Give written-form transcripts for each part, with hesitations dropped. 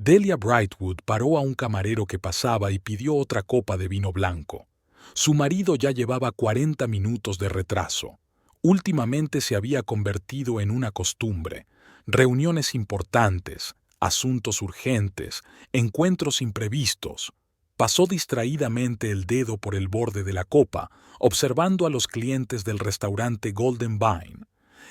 Delia Brightwood paró a un camarero que pasaba y pidió otra copa de vino blanco. Su marido ya llevaba 40 minutos de retraso. Últimamente se había convertido en una costumbre. Reuniones importantes, asuntos urgentes, encuentros imprevistos. Pasó distraídamente el dedo por el borde de la copa, observando a los clientes del restaurante Golden Vine.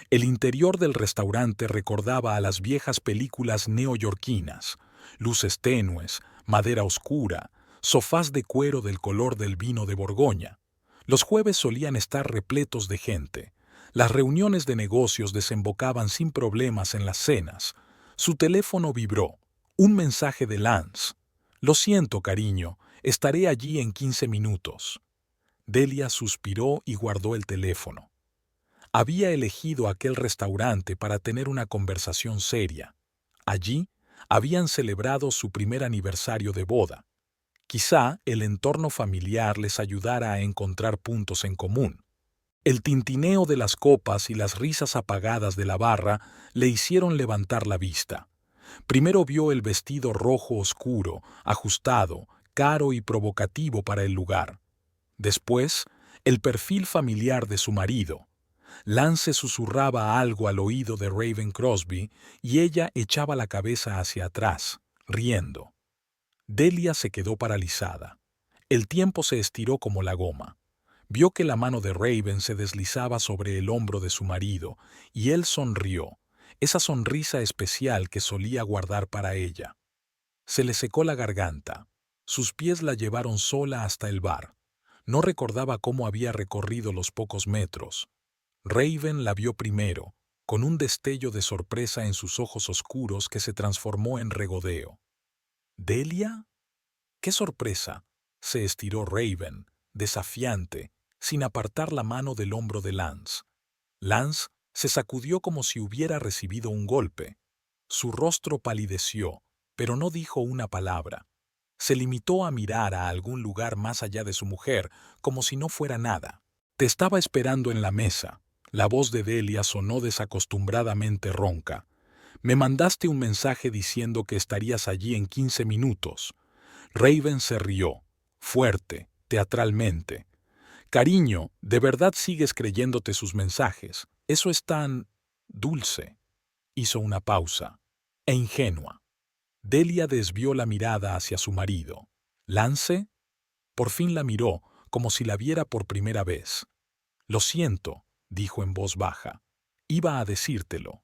El interior del restaurante recordaba a las viejas películas neoyorquinas: luces tenues, madera oscura, sofás de cuero del color del vino de Borgoña. Los jueves solían estar repletos de gente. Las reuniones de negocios desembocaban sin problemas en las cenas. Su teléfono vibró. Un mensaje de Lance. «Lo siento, cariño, estaré allí en 15 minutos». Delia suspiró y guardó el teléfono. Había elegido aquel restaurante para tener una conversación seria. Allí habían celebrado su primer aniversario de boda. Quizá el entorno familiar les ayudara a encontrar puntos en común. El tintineo de las copas y las risas apagadas de la barra le hicieron levantar la vista. Primero vio el vestido rojo oscuro, ajustado, caro y provocativo para el lugar. Después, el perfil familiar de su marido. Lance susurraba algo al oído de Raven Crosby y ella echaba la cabeza hacia atrás, riendo. Delia se quedó paralizada. El tiempo se estiró como la goma. Vio que la mano de Raven se deslizaba sobre el hombro de su marido y él sonrió, esa sonrisa especial que solía guardar para ella. Se le secó la garganta. Sus pies la llevaron sola hasta el bar. No recordaba cómo había recorrido los pocos metros. Raven la vio primero, con un destello de sorpresa en sus ojos oscuros que se transformó en regodeo. ¿Delia? ¡Qué sorpresa! Se estiró Raven, desafiante, sin apartar la mano del hombro de Lance. Lance se sacudió como si hubiera recibido un golpe. Su rostro palideció, pero no dijo una palabra. Se limitó a mirar a algún lugar más allá de su mujer, como si no fuera nada. «Te estaba esperando en la mesa». La voz de Delia sonó desacostumbradamente ronca. «Me mandaste un mensaje diciendo que estarías allí en 15 minutos». Raven se rió, fuerte, teatralmente. «Cariño, ¿de verdad sigues creyéndote sus mensajes? Eso es tan dulce». Hizo una pausa. «E ingenua». Delia desvió la mirada hacia su marido. «¿Lance?» Por fin la miró, como si la viera por primera vez. «Lo siento», dijo en voz baja. «Iba a decírtelo».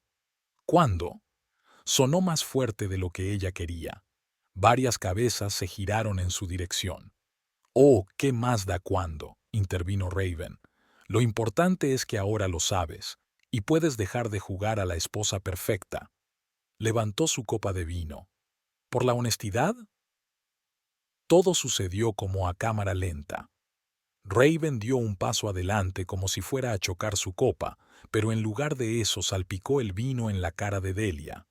«¿Cuándo?» Sonó más fuerte de lo que ella quería. Varias cabezas se giraron en su dirección. «Oh, ¿qué más da cuándo?», intervino Raven. «Lo importante es que ahora lo sabes, y puedes dejar de jugar a la esposa perfecta». Levantó su copa de vino. «¿Por la honestidad?» Todo sucedió como a cámara lenta. Raven dio un paso adelante como si fuera a chocar su copa, pero en lugar de eso salpicó el vino en la cara de Delia.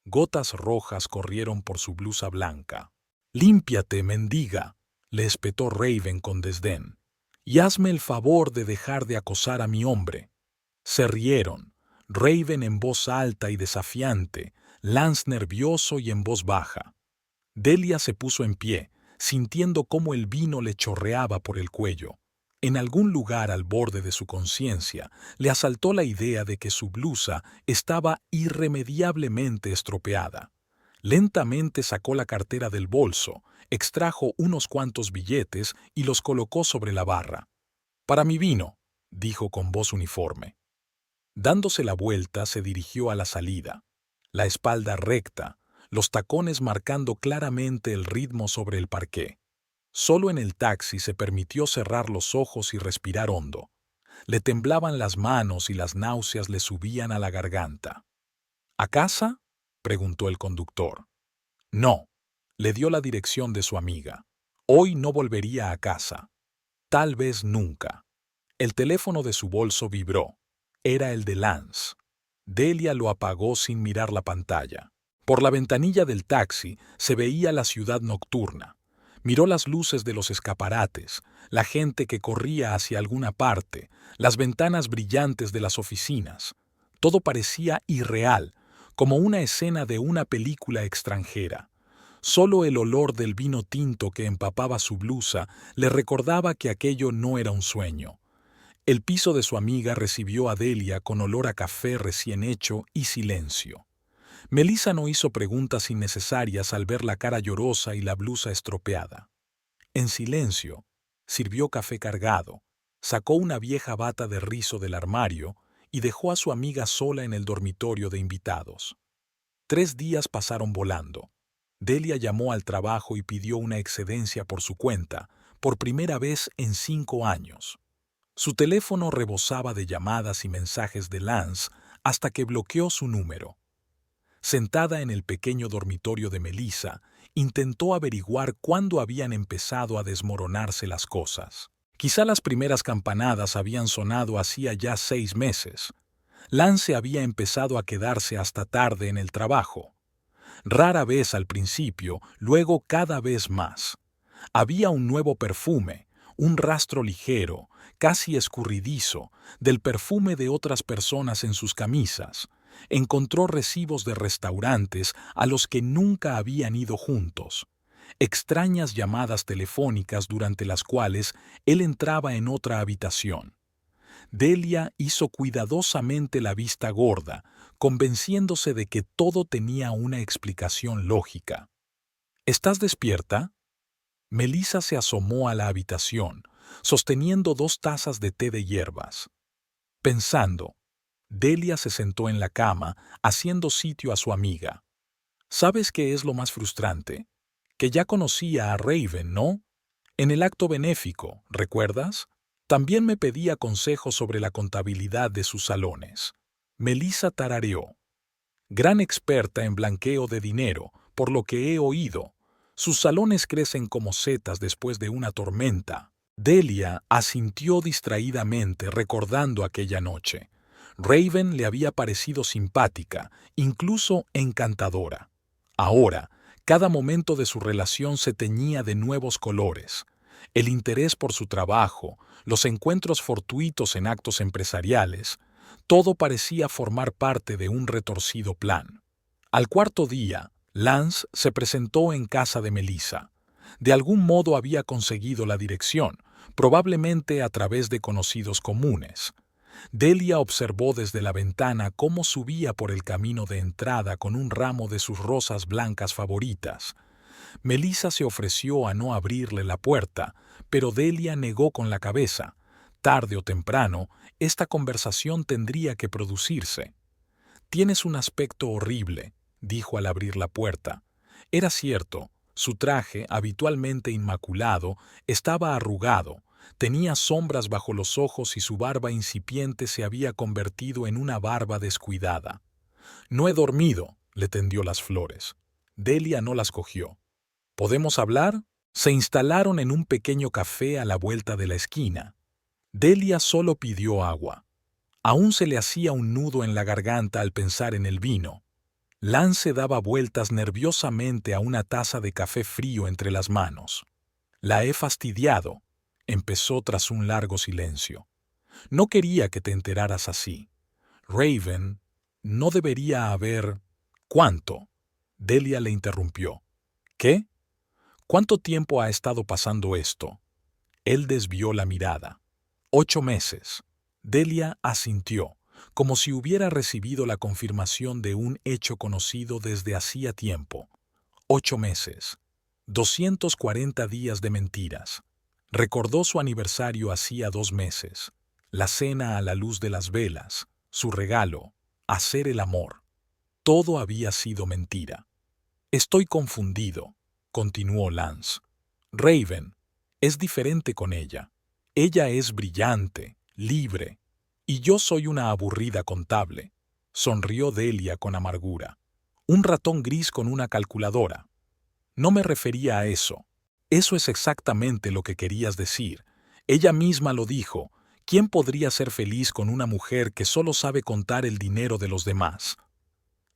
Gotas rojas corrieron por su blusa blanca. «Límpiate, mendiga», le espetó Raven con desdén. «Y hazme el favor de dejar de acosar a mi hombre». Se rieron, Raven en voz alta y desafiante, Lance nervioso y en voz baja. Delia se puso en pie, sintiendo cómo el vino le chorreaba por el cuello. En algún lugar al borde de su conciencia le asaltó la idea de que su blusa estaba irremediablemente estropeada. Lentamente sacó la cartera del bolso, extrajo unos cuantos billetes y los colocó sobre la barra. «Para mi vino», dijo con voz uniforme. Dándose la vuelta, se dirigió a la salida. La espalda recta, los tacones marcando claramente el ritmo sobre el parqué. Solo en el taxi se permitió cerrar los ojos y respirar hondo. Le temblaban las manos y las náuseas le subían a la garganta. «¿A casa?», preguntó el conductor. «No», le dio la dirección de su amiga. «Hoy no volvería a casa. Tal vez nunca». El teléfono de su bolso vibró. Era el de Lance. Delia lo apagó sin mirar la pantalla. Por la ventanilla del taxi se veía la ciudad nocturna. Miró las luces de los escaparates, la gente que corría hacia alguna parte, las ventanas brillantes de las oficinas. Todo parecía irreal, como una escena de una película extranjera. Solo el olor del vino tinto que empapaba su blusa le recordaba que aquello no era un sueño. El piso de su amiga recibió a Delia con olor a café recién hecho y silencio. Melissa no hizo preguntas innecesarias al ver la cara llorosa y la blusa estropeada. En silencio, sirvió café cargado, sacó una vieja bata de rizo del armario y dejó a su amiga sola en el dormitorio de invitados. 3 días pasaron volando. Delia llamó al trabajo y pidió una excedencia por su cuenta, por primera vez en 5 años. Su teléfono rebosaba de llamadas y mensajes de Lance hasta que bloqueó su número. Sentada en el pequeño dormitorio de Melissa, intentó averiguar cuándo habían empezado a desmoronarse las cosas. Quizá las primeras campanadas habían sonado hacía ya 6 meses. Lance había empezado a quedarse hasta tarde en el trabajo. Rara vez al principio, luego cada vez más. Había un nuevo perfume, un rastro ligero, casi escurridizo, del perfume de otras personas en sus camisas. Encontró recibos de restaurantes a los que nunca habían ido juntos. Extrañas llamadas telefónicas durante las cuales él entraba en otra habitación. Delia hizo cuidadosamente la vista gorda, convenciéndose de que todo tenía una explicación lógica. ¿Estás despierta? Melissa se asomó a la habitación, sosteniendo 2 tazas de té de hierbas. Pensando, Delia se sentó en la cama, haciendo sitio a su amiga. ¿Sabes qué es lo más frustrante? Que ya conocía a Raven, ¿no? En el acto benéfico, ¿recuerdas? También me pedía consejos sobre la contabilidad de sus salones. Melissa tarareó. Gran experta en blanqueo de dinero, por lo que he oído. Sus salones crecen como setas después de una tormenta. Delia asintió distraídamente recordando aquella noche. Raven le había parecido simpática, incluso encantadora. Ahora, cada momento de su relación se teñía de nuevos colores. El interés por su trabajo, los encuentros fortuitos en actos empresariales, todo parecía formar parte de un retorcido plan. Al 4.º día, Lance se presentó en casa de Melissa. De algún modo había conseguido la dirección, probablemente a través de conocidos comunes. Delia observó desde la ventana cómo subía por el camino de entrada con un ramo de sus rosas blancas favoritas. Melissa se ofreció a no abrirle la puerta, pero Delia negó con la cabeza. Tarde o temprano, esta conversación tendría que producirse. «Tienes un aspecto horrible», dijo al abrir la puerta. Era cierto, su traje, habitualmente inmaculado, estaba arrugado, tenía sombras bajo los ojos y su barba incipiente se había convertido en una barba descuidada. «No he dormido», le tendió las flores. Delia no las cogió. «¿Podemos hablar?» Se instalaron en un pequeño café a la vuelta de la esquina. Delia solo pidió agua. Aún se le hacía un nudo en la garganta al pensar en el vino. Lance daba vueltas nerviosamente a una taza de café frío entre las manos. «La he fastidiado», empezó tras un largo silencio. «No quería que te enteraras así. Raven, no debería haber...» «¿Cuánto?», Delia le interrumpió. «¿Qué? ¿Cuánto tiempo ha estado pasando esto?» Él desvió la mirada. 8 meses. Delia asintió, como si hubiera recibido la confirmación de un hecho conocido desde hacía tiempo. 8 meses. 240 días de mentiras. Recordó su aniversario hacía 2 meses. La cena a la luz de las velas. Su regalo. Hacer el amor. Todo había sido mentira. «Estoy confundido», continuó Lance. «Raven es diferente con ella. Ella es brillante, libre, y yo soy una aburrida contable», sonrió Delia con amargura. «Un ratón gris con una calculadora». «No me refería a eso. Eso es exactamente lo que querías decir. Ella misma lo dijo. ¿Quién podría ser feliz con una mujer que solo sabe contar el dinero de los demás?»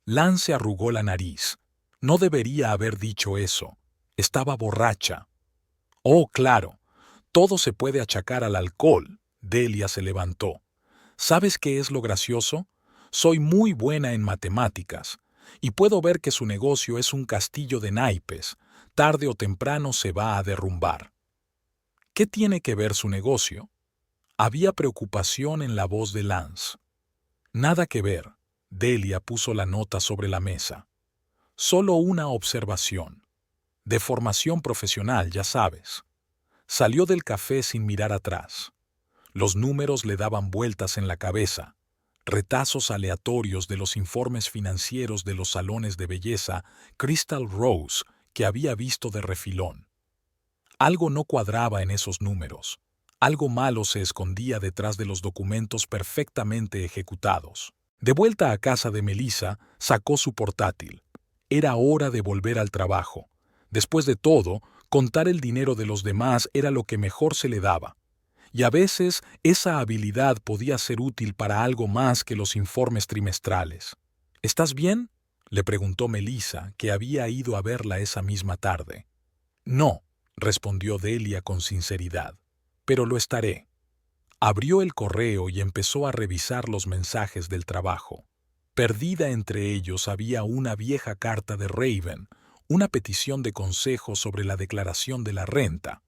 Lance arrugó la nariz. No debería haber dicho eso. Estaba borracha. «Oh, claro. Todo se puede achacar al alcohol». Delia se levantó. «¿Sabes qué es lo gracioso? Soy muy buena en matemáticas. y puedo ver que su negocio es un castillo de naipes. Tarde o temprano se va a derrumbar. ¿Qué tiene que ver su negocio? Había preocupación en la voz de Lance. Nada que ver. Delia puso la nota sobre la mesa. Solo una observación. De formación profesional, ya sabes. Salió del café sin mirar atrás. Los números le daban vueltas en la cabeza. Retazos aleatorios de los informes financieros de los salones de belleza Crystal Rose que había visto de refilón. Algo no cuadraba en esos números. Algo malo se escondía detrás de los documentos perfectamente ejecutados. De vuelta a casa de Melissa, sacó su portátil. Era hora de volver al trabajo. Después de todo, contar el dinero de los demás era lo que mejor se le daba. Y a veces esa habilidad podía ser útil para algo más que los informes trimestrales. ¿Estás bien?, le preguntó Melissa, que había ido a verla esa misma tarde. No, respondió Delia con sinceridad, pero lo estaré. Abrió el correo y empezó a revisar los mensajes del trabajo. Perdida entre ellos había una vieja carta de Raven, una petición de consejo sobre la declaración de la renta.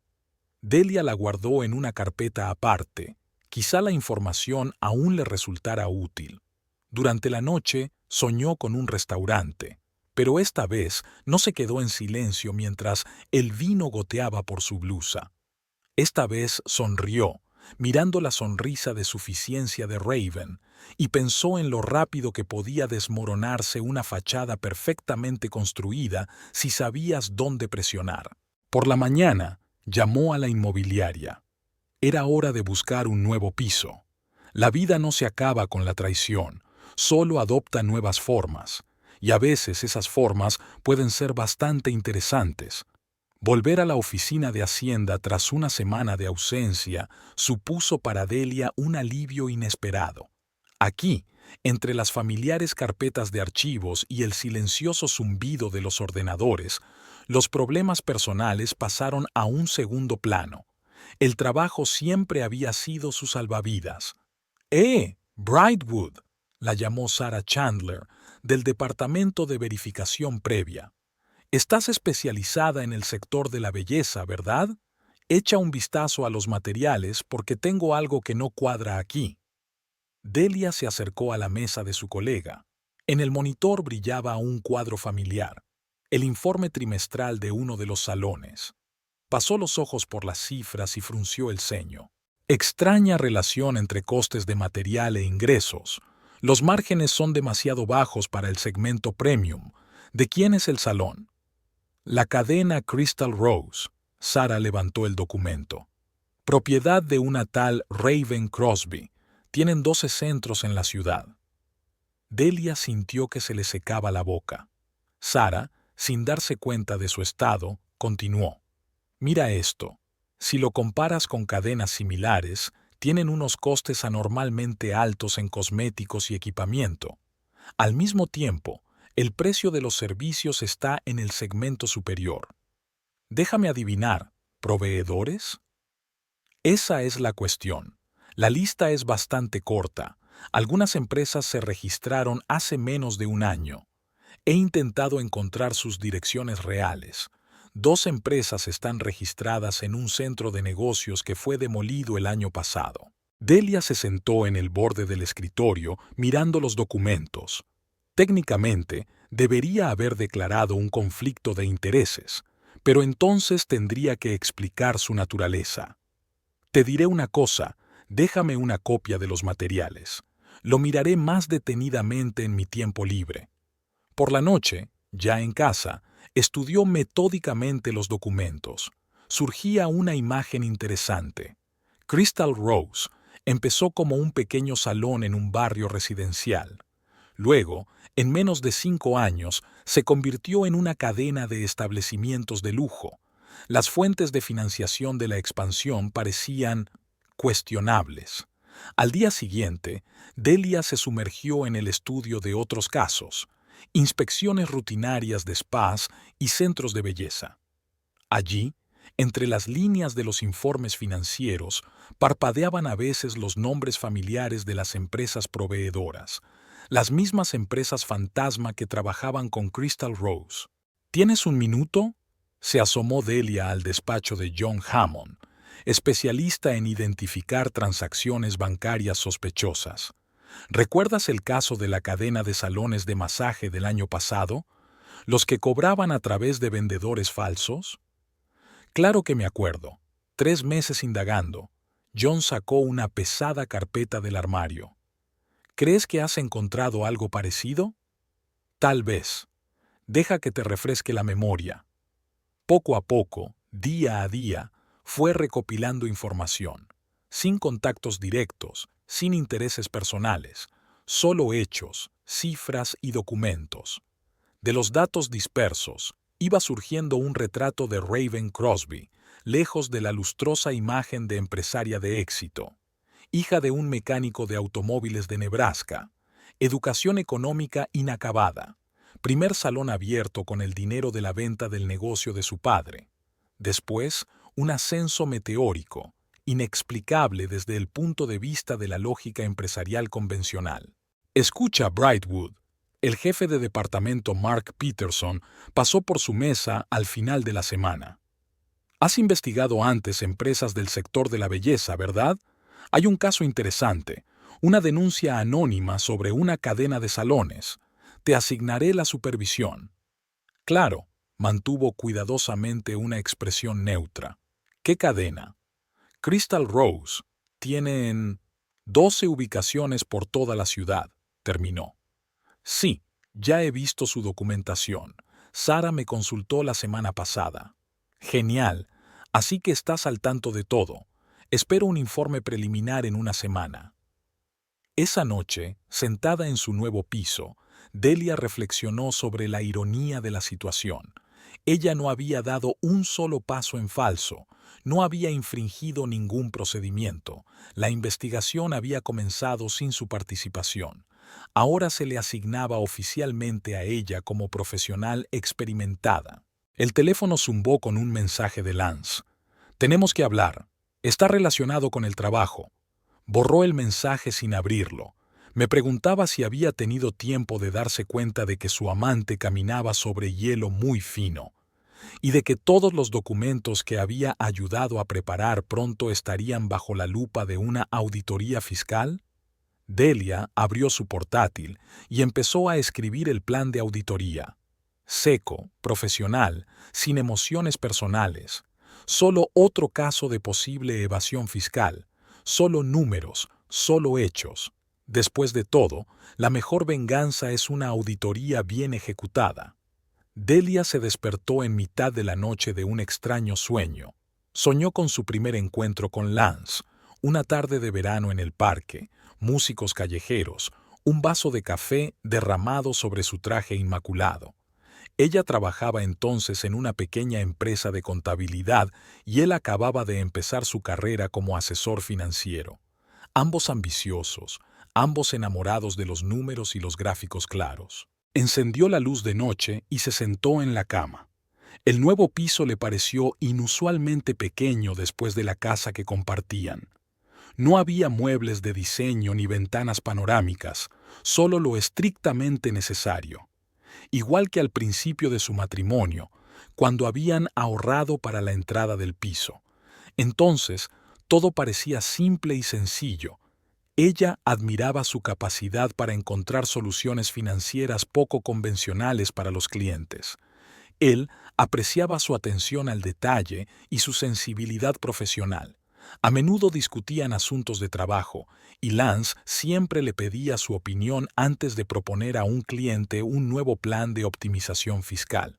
Delia la guardó en una carpeta aparte. Quizá la información aún le resultara útil. Durante la noche soñó con un restaurante, pero esta vez no se quedó en silencio mientras el vino goteaba por su blusa. Esta vez sonrió, mirando la sonrisa de suficiencia de Raven, y pensó en lo rápido que podía desmoronarse una fachada perfectamente construida si sabías dónde presionar. Por la mañana, llamó a la inmobiliaria. Era hora de buscar un nuevo piso. La vida no se acaba con la traición, solo adopta nuevas formas, y a veces esas formas pueden ser bastante interesantes. Volver a la oficina de Hacienda tras una semana de ausencia supuso para Delia un alivio inesperado. Aquí, entre las familiares carpetas de archivos y el silencioso zumbido de los ordenadores, los problemas personales pasaron a un segundo plano. El trabajo siempre había sido su salvavidas. Brightwood, la llamó Sarah Chandler, del Departamento de Verificación Previa. Estás especializada en el sector de la belleza, ¿verdad? Echa un vistazo a los materiales porque tengo algo que no cuadra aquí. Delia se acercó a la mesa de su colega. En el monitor brillaba un cuadro familiar, el informe trimestral de uno de los salones. Pasó los ojos por las cifras y frunció el ceño. Extraña relación entre costes de material e ingresos. Los márgenes son demasiado bajos para el segmento premium. ¿De quién es el salón? La cadena Crystal Rose. Sarah levantó el documento. Propiedad de una tal Raven Crosby. Tienen 12 centros en la ciudad. Delia sintió que se le secaba la boca. Sarah, sin darse cuenta de su estado, continuó. Mira esto. Si lo comparas con cadenas similares, tienen unos costes anormalmente altos en cosméticos y equipamiento. Al mismo tiempo, el precio de los servicios está en el segmento superior. Déjame adivinar, ¿proveedores? Esa es la cuestión. La lista es bastante corta. Algunas empresas se registraron hace menos de un año. He intentado encontrar sus direcciones reales. 2 empresas están registradas en un centro de negocios que fue demolido el año pasado. Delia se sentó en el borde del escritorio mirando los documentos. Técnicamente, debería haber declarado un conflicto de intereses, pero entonces tendría que explicar su naturaleza. Te diré una cosa, déjame una copia de los materiales. Lo miraré más detenidamente en mi tiempo libre. Por la noche, ya en casa, estudió metódicamente los documentos. Surgía una imagen interesante. Crystal Rose empezó como un pequeño salón en un barrio residencial. Luego, en menos de 5 años, se convirtió en una cadena de establecimientos de lujo. Las fuentes de financiación de la expansión parecían cuestionables. Al día siguiente, Delia se sumergió en el estudio de otros casos, inspecciones rutinarias de spas y centros de belleza. Allí, entre las líneas de los informes financieros, parpadeaban a veces los nombres familiares de las empresas proveedoras. las mismas empresas fantasma que trabajaban con Crystal Rose. ¿Tienes un minuto? Se asomó Delia al despacho de John Hammond, especialista en identificar transacciones bancarias sospechosas. ¿Recuerdas el caso de la cadena de salones de masaje del año pasado? ¿Los que cobraban a través de vendedores falsos? Claro que me acuerdo. 3 meses indagando, John sacó una pesada carpeta del armario. ¿Crees que has encontrado algo parecido? Tal vez. Deja que te refresque la memoria. Poco a poco, día a día, fue recopilando información, sin contactos directos, sin intereses personales, solo hechos, cifras y documentos. De los datos dispersos, iba surgiendo un retrato de Raven Crosby, lejos de la lustrosa imagen de empresaria de éxito. Hija de un mecánico de automóviles de Nebraska, educación económica inacabada, primer salón abierto con el dinero de la venta del negocio de su padre. Después, un ascenso meteórico, inexplicable desde el punto de vista de la lógica empresarial convencional. Escucha, Brightwood. El jefe de departamento Mark Peterson pasó por su mesa al final de la semana. Has investigado antes empresas del sector de la belleza, ¿verdad? Hay un caso interesante, una denuncia anónima sobre una cadena de salones. Te asignaré la supervisión. Claro, mantuvo cuidadosamente una expresión neutra. ¿Qué cadena? Crystal Rose. Tienen 12 ubicaciones por toda la ciudad, terminó. Sí, ya he visto su documentación. Sara me consultó la semana pasada. Genial, así que estás al tanto de todo. Espero un informe preliminar en una semana. Esa noche, sentada en su nuevo piso, Delia reflexionó sobre la ironía de la situación. Ella no había dado un solo paso en falso, no había infringido ningún procedimiento. La investigación había comenzado sin su participación. Ahora se le asignaba oficialmente a ella como profesional experimentada. El teléfono zumbó con un mensaje de Lance. Tenemos que hablar. Está relacionado con el trabajo. Borró el mensaje sin abrirlo. Me preguntaba si había tenido tiempo de darse cuenta de que su amante caminaba sobre hielo muy fino, y de que todos los documentos que había ayudado a preparar pronto estarían bajo la lupa de una auditoría fiscal. Delia abrió su portátil y empezó a escribir el plan de auditoría. Seco, profesional, sin emociones personales. Solo otro caso de posible evasión fiscal. Solo números, solo hechos. Después de todo, la mejor venganza es una auditoría bien ejecutada. Delia se despertó en mitad de la noche de un extraño sueño. Soñó con su primer encuentro con Lance, una tarde de verano en el parque, músicos callejeros, un vaso de café derramado sobre su traje inmaculado. Ella trabajaba entonces en una pequeña empresa de contabilidad y él acababa de empezar su carrera como asesor financiero. Ambos ambiciosos, ambos enamorados de los números y los gráficos claros. Encendió la luz de noche y se sentó en la cama. El nuevo piso le pareció inusualmente pequeño después de la casa que compartían. No había muebles de diseño ni ventanas panorámicas, solo lo estrictamente necesario. Igual que al principio de su matrimonio, cuando habían ahorrado para la entrada del piso. Entonces, todo parecía simple y sencillo. Ella admiraba su capacidad para encontrar soluciones financieras poco convencionales para los clientes. Él apreciaba su atención al detalle y su sensibilidad profesional. A menudo discutían asuntos de trabajo, y Lance siempre le pedía su opinión antes de proponer a un cliente un nuevo plan de optimización fiscal.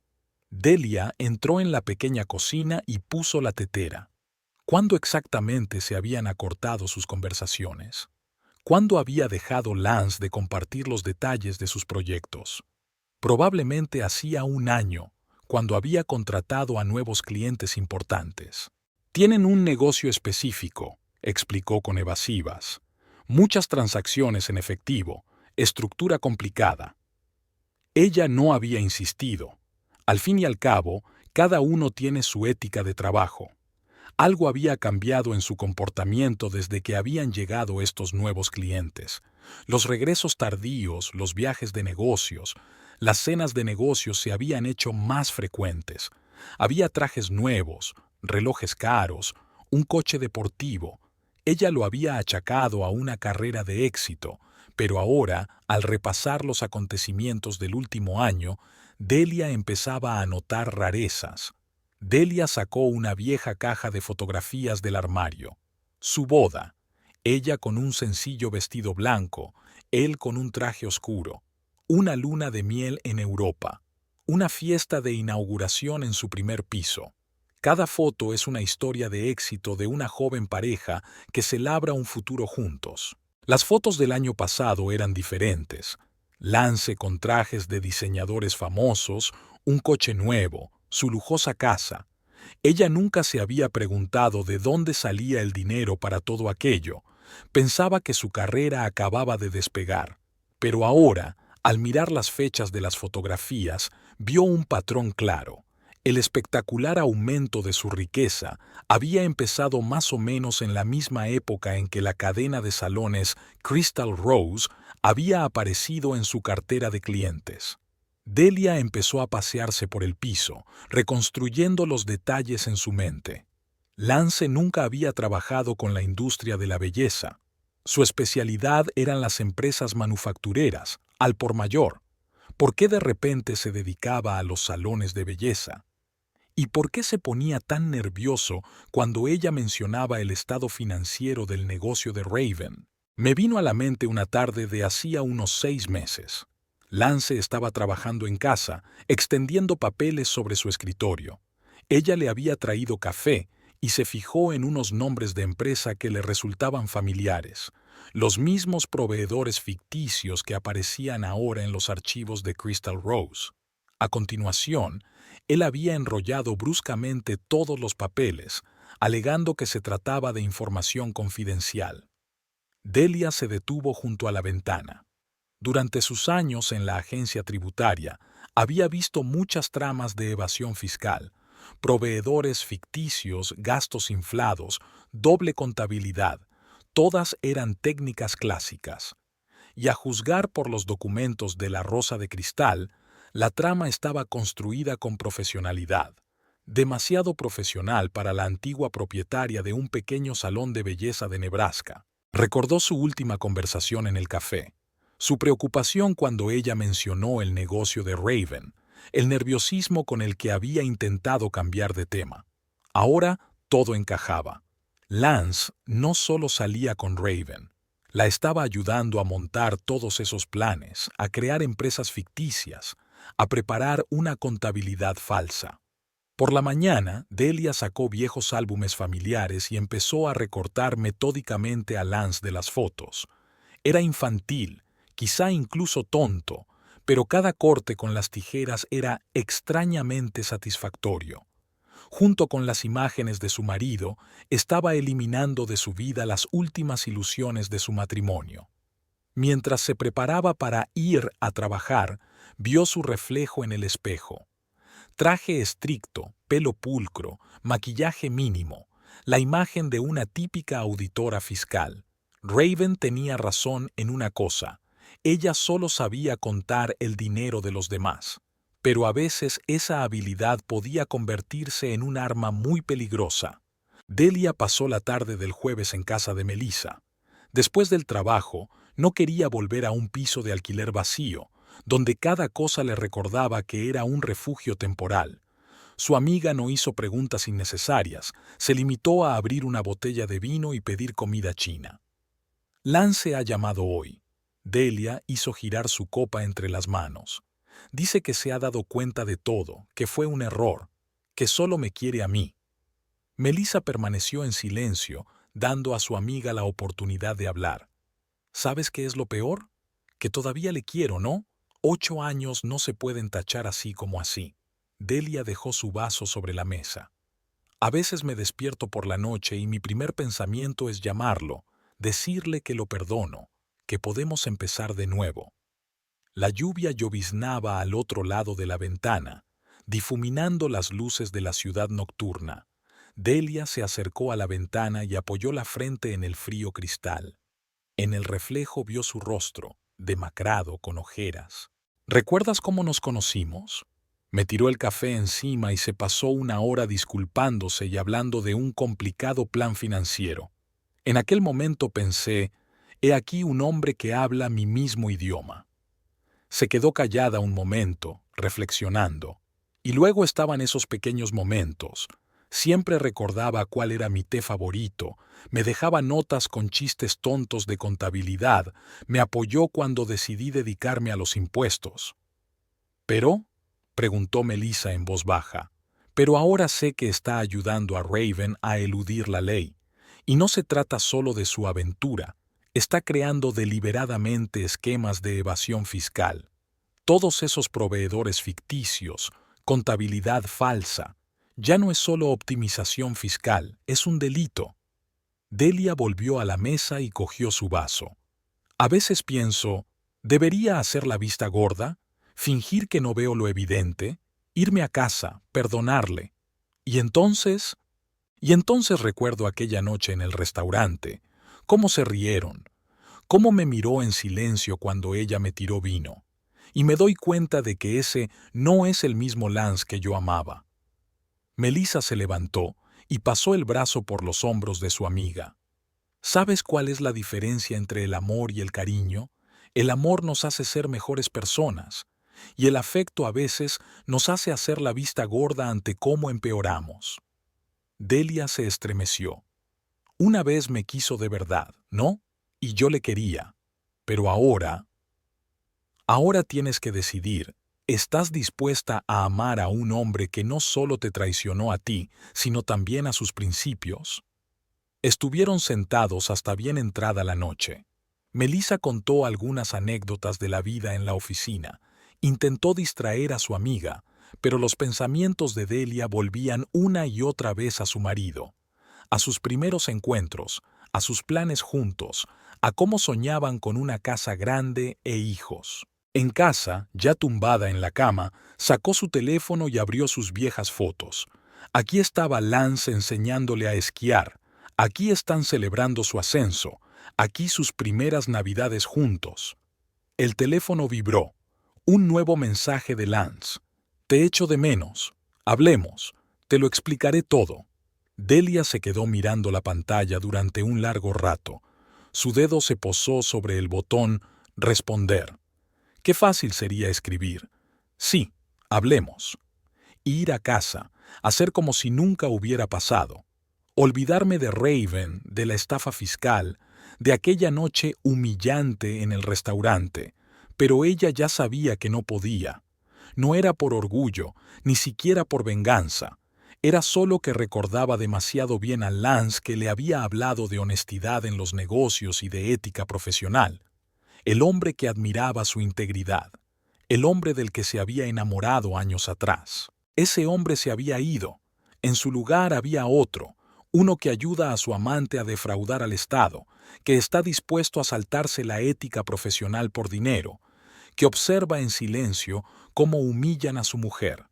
Delia entró en la pequeña cocina y puso la tetera. ¿Cuándo exactamente se habían acortado sus conversaciones? ¿Cuándo había dejado Lance de compartir los detalles de sus proyectos? Probablemente hacía un año, cuando había contratado a nuevos clientes importantes. Tienen un negocio específico, explicó con evasivas. Muchas transacciones en efectivo, estructura complicada. Ella no había insistido. Al fin y al cabo, cada uno tiene su ética de trabajo. Algo había cambiado en su comportamiento desde que habían llegado estos nuevos clientes. Los regresos tardíos, los viajes de negocios, las cenas de negocios se habían hecho más frecuentes. Había trajes nuevos, relojes caros, un coche deportivo. Ella lo había achacado a una carrera de éxito, pero ahora, al repasar los acontecimientos del último año, Delia empezaba a notar rarezas. Delia sacó una vieja caja de fotografías del armario. Su boda. Ella con un sencillo vestido blanco, él con un traje oscuro. Una luna de miel en Europa. Una fiesta de inauguración en su primer piso. Cada foto es una historia de éxito de una joven pareja que se labra un futuro juntos. Las fotos del año pasado eran diferentes. Lance con trajes de diseñadores famosos, un coche nuevo, su lujosa casa. Ella nunca se había preguntado de dónde salía el dinero para todo aquello. Pensaba que su carrera acababa de despegar. Pero ahora, al mirar las fechas de las fotografías, vio un patrón claro. El espectacular aumento de su riqueza había empezado más o menos en la misma época en que la cadena de salones Crystal Rose había aparecido en su cartera de clientes. Delia empezó a pasearse por el piso, reconstruyendo los detalles en su mente. Lance nunca había trabajado con la industria de la belleza. Su especialidad eran las empresas manufactureras, al por mayor. ¿Por qué de repente se dedicaba a los salones de belleza? ¿Y por qué se ponía tan nervioso cuando ella mencionaba el estado financiero del negocio de Raven? Me vino a la mente una tarde de hacía unos 6 meses. Lance estaba trabajando en casa, extendiendo papeles sobre su escritorio. Ella le había traído café y se fijó en unos nombres de empresa que le resultaban familiares, los mismos proveedores ficticios que aparecían ahora en los archivos de Crystal Rose. A continuación, él había enrollado bruscamente todos los papeles, alegando que se trataba de información confidencial. Delia se detuvo junto a la ventana. Durante sus años en la agencia tributaria, había visto muchas tramas de evasión fiscal, proveedores ficticios, gastos inflados, doble contabilidad. Todas eran técnicas clásicas. Y a juzgar por los documentos de La Rosa de Cristal, la trama estaba construida con profesionalidad. Demasiado profesional para la antigua propietaria de un pequeño salón de belleza de Nebraska. Recordó su última conversación en el café. Su preocupación cuando ella mencionó el negocio de Raven, el nerviosismo con el que había intentado cambiar de tema. Ahora todo encajaba. Lance no solo salía con Raven, la estaba ayudando a montar todos esos planes, a crear empresas ficticias, a preparar una contabilidad falsa. Por la mañana, Delia sacó viejos álbumes familiares y empezó a recortar metódicamente a Lance de las fotos. Era infantil, quizá incluso tonto, pero cada corte con las tijeras era extrañamente satisfactorio. Junto con las imágenes de su marido, estaba eliminando de su vida las últimas ilusiones de su matrimonio. Mientras se preparaba para ir a trabajar, vio su reflejo en el espejo. Traje estricto, pelo pulcro, maquillaje mínimo, la imagen de una típica auditora fiscal. Raven tenía razón en una cosa. Ella solo sabía contar el dinero de los demás. Pero a veces esa habilidad podía convertirse en un arma muy peligrosa. Delia pasó la tarde del jueves en casa de Melissa. Después del trabajo, no quería volver a un piso de alquiler vacío, donde cada cosa le recordaba que era un refugio temporal. Su amiga no hizo preguntas innecesarias, se limitó a abrir una botella de vino y pedir comida china. Lance ha llamado hoy. Delia hizo girar su copa entre las manos. Dice que se ha dado cuenta de todo, que fue un error, que solo me quiere a mí. Melissa permaneció en silencio, dando a su amiga la oportunidad de hablar. ¿Sabes qué es lo peor? Que todavía le quiero, ¿no? 8 años no se pueden tachar así como así. Delia dejó su vaso sobre la mesa. A veces me despierto por la noche y mi primer pensamiento es llamarlo, decirle que lo perdono, que podemos empezar de nuevo. La lluvia lloviznaba al otro lado de la ventana, difuminando las luces de la ciudad nocturna. Delia se acercó a la ventana y apoyó la frente en el frío cristal. En el reflejo vio su rostro, demacrado, con ojeras. ¿Recuerdas cómo nos conocimos? Me tiró el café encima y se pasó una hora disculpándose y hablando de un complicado plan financiero. En aquel momento pensé, he aquí un hombre que habla mi mismo idioma. Se quedó callada un momento, reflexionando, y luego estaban esos pequeños momentos. Siempre recordaba cuál era mi té favorito, me dejaba notas con chistes tontos de contabilidad, me apoyó cuando decidí dedicarme a los impuestos. ¿Pero? Preguntó Melissa en voz baja. Pero ahora sé que está ayudando a Raven a eludir la ley. Y no se trata solo de su aventura, está creando deliberadamente esquemas de evasión fiscal. Todos esos proveedores ficticios, contabilidad falsa, ya no es solo optimización fiscal, es un delito. Delia volvió a la mesa y cogió su vaso. A veces pienso, ¿debería hacer la vista gorda? ¿Fingir que no veo lo evidente? ¿Irme a casa, perdonarle? Y entonces recuerdo aquella noche en el restaurante, cómo se rieron, cómo me miró en silencio cuando ella me tiró vino, y me doy cuenta de que ese no es el mismo Lance que yo amaba. Melissa se levantó y pasó el brazo por los hombros de su amiga. ¿Sabes cuál es la diferencia entre el amor y el cariño? El amor nos hace ser mejores personas, y el afecto a veces nos hace hacer la vista gorda ante cómo empeoramos. Delia se estremeció. Una vez me quiso de verdad, ¿no? Y yo le quería. Pero ahora tienes que decidir. ¿Estás dispuesta a amar a un hombre que no solo te traicionó a ti, sino también a sus principios? Estuvieron sentados hasta bien entrada la noche. Melissa contó algunas anécdotas de la vida en la oficina. Intentó distraer a su amiga, pero los pensamientos de Delia volvían una y otra vez a su marido, a sus primeros encuentros, a sus planes juntos, a cómo soñaban con una casa grande e hijos. En casa, ya tumbada en la cama, sacó su teléfono y abrió sus viejas fotos. Aquí estaba Lance enseñándole a esquiar. Aquí están celebrando su ascenso. Aquí sus primeras navidades juntos. El teléfono vibró. Un nuevo mensaje de Lance. Te echo de menos. Hablemos. Te lo explicaré todo. Delia se quedó mirando la pantalla durante un largo rato. Su dedo se posó sobre el botón responder. Qué fácil sería escribir. Sí, hablemos. Ir a casa, hacer como si nunca hubiera pasado. Olvidarme de Raven, de la estafa fiscal, de aquella noche humillante en el restaurante. Pero ella ya sabía que no podía. No era por orgullo, ni siquiera por venganza. Era solo que recordaba demasiado bien a Lance, que le había hablado de honestidad en los negocios y de ética profesional. El hombre que admiraba su integridad. El hombre del que se había enamorado años atrás. Ese hombre se había ido. En su lugar había otro, uno que ayuda a su amante a defraudar al Estado, que está dispuesto a saltarse la ética profesional por dinero, que observa en silencio cómo humillan a su mujer.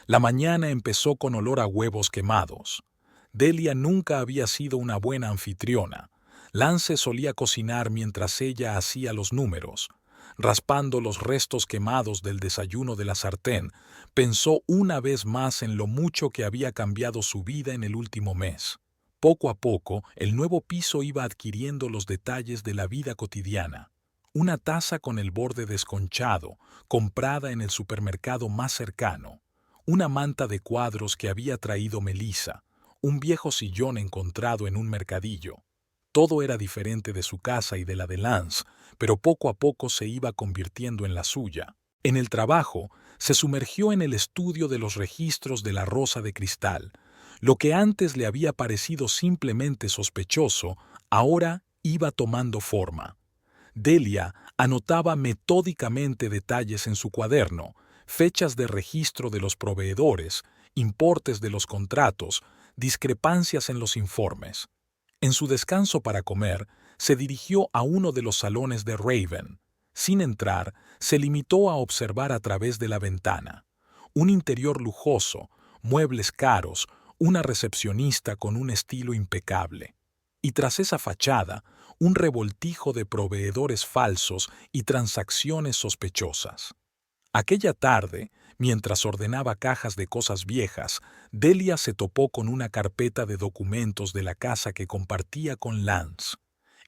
La mañana empezó con olor a huevos quemados. Delia nunca había sido una buena anfitriona. Lance solía cocinar mientras ella hacía los números. Raspando los restos quemados del desayuno de la sartén, pensó una vez más en lo mucho que había cambiado su vida en el último mes. Poco a poco, el nuevo piso iba adquiriendo los detalles de la vida cotidiana. Una taza con el borde desconchado, comprada en el supermercado más cercano. Una manta de cuadros que había traído Melissa. Un viejo sillón encontrado en un mercadillo. Todo era diferente de su casa y de la de Lance, pero poco a poco se iba convirtiendo en la suya. En el trabajo, se sumergió en el estudio de los registros de la Rosa de Cristal. Lo que antes le había parecido simplemente sospechoso, ahora iba tomando forma. Delia anotaba metódicamente detalles en su cuaderno, fechas de registro de los proveedores, importes de los contratos, discrepancias en los informes. En su descanso para comer, se dirigió a uno de los salones de Raven. Sin entrar, se limitó a observar a través de la ventana. Un interior lujoso, muebles caros, una recepcionista con un estilo impecable. Y tras esa fachada, un revoltijo de proveedores falsos y transacciones sospechosas. Aquella tarde, mientras ordenaba cajas de cosas viejas, Delia se topó con una carpeta de documentos de la casa que compartía con Lance.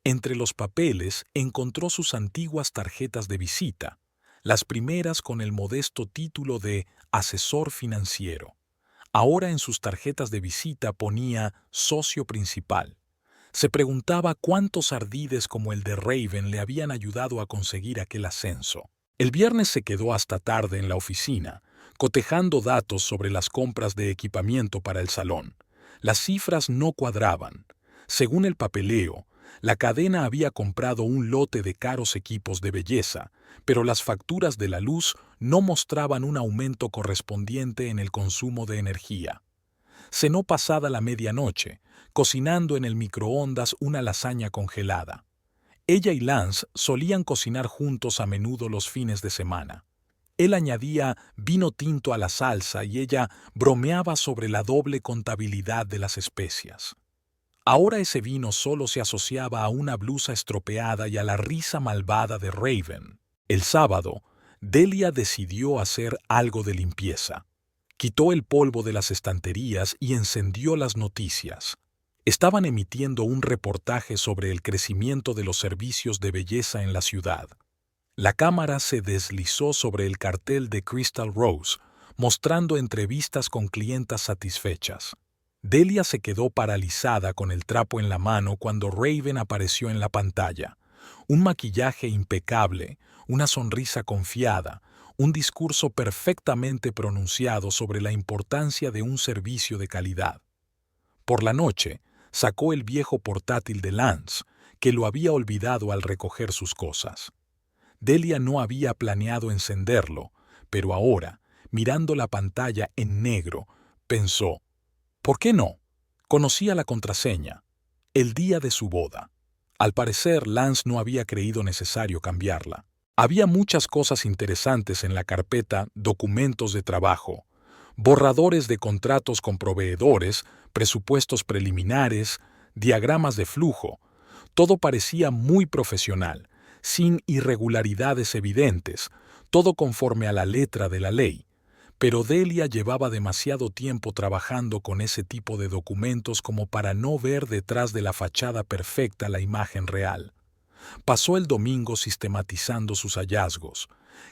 Entre los papeles encontró sus antiguas tarjetas de visita, las primeras con el modesto título de asesor financiero. Ahora en sus tarjetas de visita ponía socio principal. Se preguntaba cuántos ardides como el de Raven le habían ayudado a conseguir aquel ascenso. El viernes se quedó hasta tarde en la oficina, cotejando datos sobre las compras de equipamiento para el salón. Las cifras no cuadraban. Según el papeleo, la cadena había comprado un lote de caros equipos de belleza, pero las facturas de la luz no mostraban un aumento correspondiente en el consumo de energía. Cenó pasada la medianoche, cocinando en el microondas una lasaña congelada. Ella y Lance solían cocinar juntos a menudo los fines de semana. Él añadía vino tinto a la salsa y ella bromeaba sobre la doble contabilidad de las especias. Ahora ese vino solo se asociaba a una blusa estropeada y a la risa malvada de Raven. El sábado, Delia decidió hacer algo de limpieza. Quitó el polvo de las estanterías y encendió las noticias. Estaban emitiendo un reportaje sobre el crecimiento de los servicios de belleza en la ciudad. La cámara se deslizó sobre el cartel de Crystal Rose, mostrando entrevistas con clientas satisfechas. Delia se quedó paralizada con el trapo en la mano cuando Raven apareció en la pantalla. Un maquillaje impecable, una sonrisa confiada, un discurso perfectamente pronunciado sobre la importancia de un servicio de calidad. Por la noche, sacó el viejo portátil de Lance, que lo había olvidado al recoger sus cosas. Delia no había planeado encenderlo, pero ahora, mirando la pantalla en negro, pensó, ¿por qué no? Conocía la contraseña. El día de su boda. Al parecer, Lance no había creído necesario cambiarla. Había muchas cosas interesantes en la carpeta documentos de trabajo, borradores de contratos con proveedores, presupuestos preliminares, diagramas de flujo. Todo parecía muy profesional, sin irregularidades evidentes, todo conforme a la letra de la ley. Pero Delia llevaba demasiado tiempo trabajando con ese tipo de documentos como para no ver detrás de la fachada perfecta la imagen real. Pasó el domingo sistematizando sus hallazgos.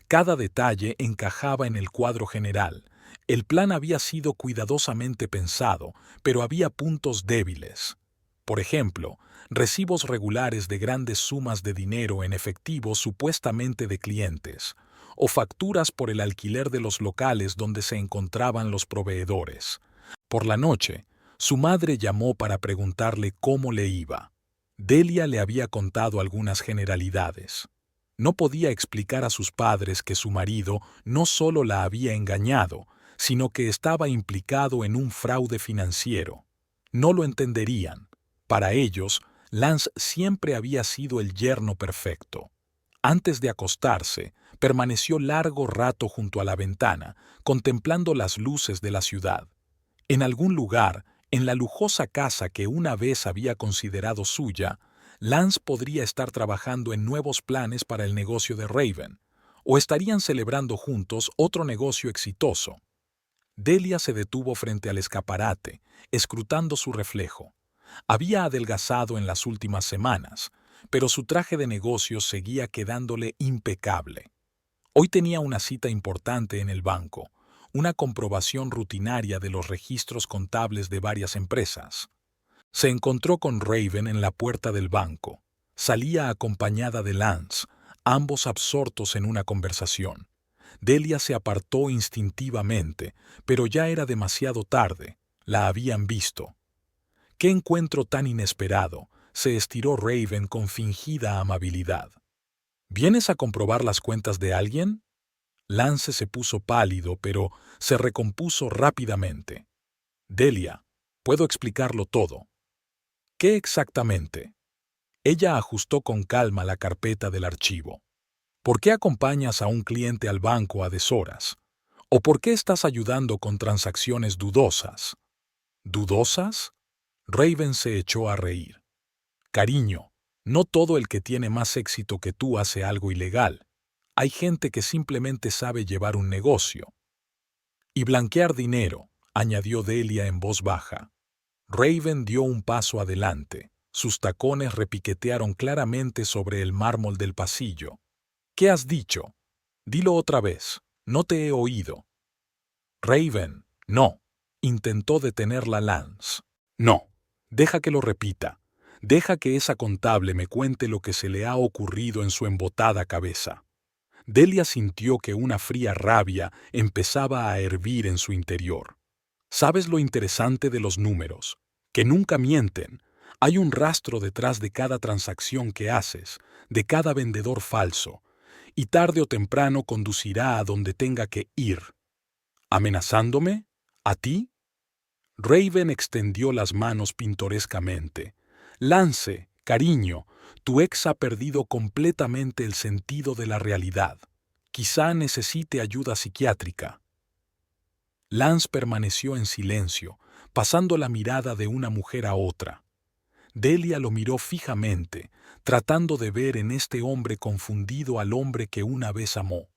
Cada detalle encajaba en el cuadro general. El plan había sido cuidadosamente pensado, pero había puntos débiles. Por ejemplo, recibos regulares de grandes sumas de dinero en efectivo supuestamente de clientes, o facturas por el alquiler de los locales donde se encontraban los proveedores. Por la noche, su madre llamó para preguntarle cómo le iba. Delia le había contado algunas generalidades. No podía explicar a sus padres que su marido no solo la había engañado, sino que estaba implicado en un fraude financiero. No lo entenderían. Para ellos, Lance siempre había sido el yerno perfecto. Antes de acostarse, permaneció largo rato junto a la ventana, contemplando las luces de la ciudad. En algún lugar, en la lujosa casa que una vez había considerado suya, Lance podría estar trabajando en nuevos planes para el negocio de Raven, o estarían celebrando juntos otro negocio exitoso. Delia se detuvo frente al escaparate, escrutando su reflejo. Había adelgazado en las últimas semanas, pero su traje de negocios seguía quedándole impecable. Hoy tenía una cita importante en el banco, una comprobación rutinaria de los registros contables de varias empresas. Se encontró con Raven en la puerta del banco. Salía acompañada de Lance, ambos absortos en una conversación. Delia se apartó instintivamente, pero ya era demasiado tarde. La habían visto. ¡Qué encuentro tan inesperado!, se estiró Raven con fingida amabilidad. ¿Vienes a comprobar las cuentas de alguien? Lance se puso pálido, pero se recompuso rápidamente. Delia, puedo explicarlo todo. ¿Qué exactamente? Ella ajustó con calma la carpeta del archivo. ¿Por qué acompañas a un cliente al banco a deshoras? ¿O por qué estás ayudando con transacciones dudosas? ¿Dudosas? Raven se echó a reír. Cariño, no todo el que tiene más éxito que tú hace algo ilegal. Hay gente que simplemente sabe llevar un negocio. Y blanquear dinero, añadió Delia en voz baja. Raven dio un paso adelante. Sus tacones repiquetearon claramente sobre el mármol del pasillo. ¿Qué has dicho? Dilo otra vez. No te he oído. Raven, no. Intentó detenerla Lance. No. Deja que lo repita. Deja que esa contable me cuente lo que se le ha ocurrido en su embotada cabeza. Delia sintió que una fría rabia empezaba a hervir en su interior. ¿Sabes lo interesante de los números? Que nunca mienten. Hay un rastro detrás de cada transacción que haces, de cada vendedor falso, y tarde o temprano conducirá a donde tenga que ir. ¿Amenazándome? ¿A ti? Raven extendió las manos pintorescamente. Lance, cariño, tu ex ha perdido completamente el sentido de la realidad. Quizá necesite ayuda psiquiátrica. Lance permaneció en silencio, pasando la mirada de una mujer a otra. Delia lo miró fijamente, tratando de ver en este hombre confundido al hombre que una vez amó.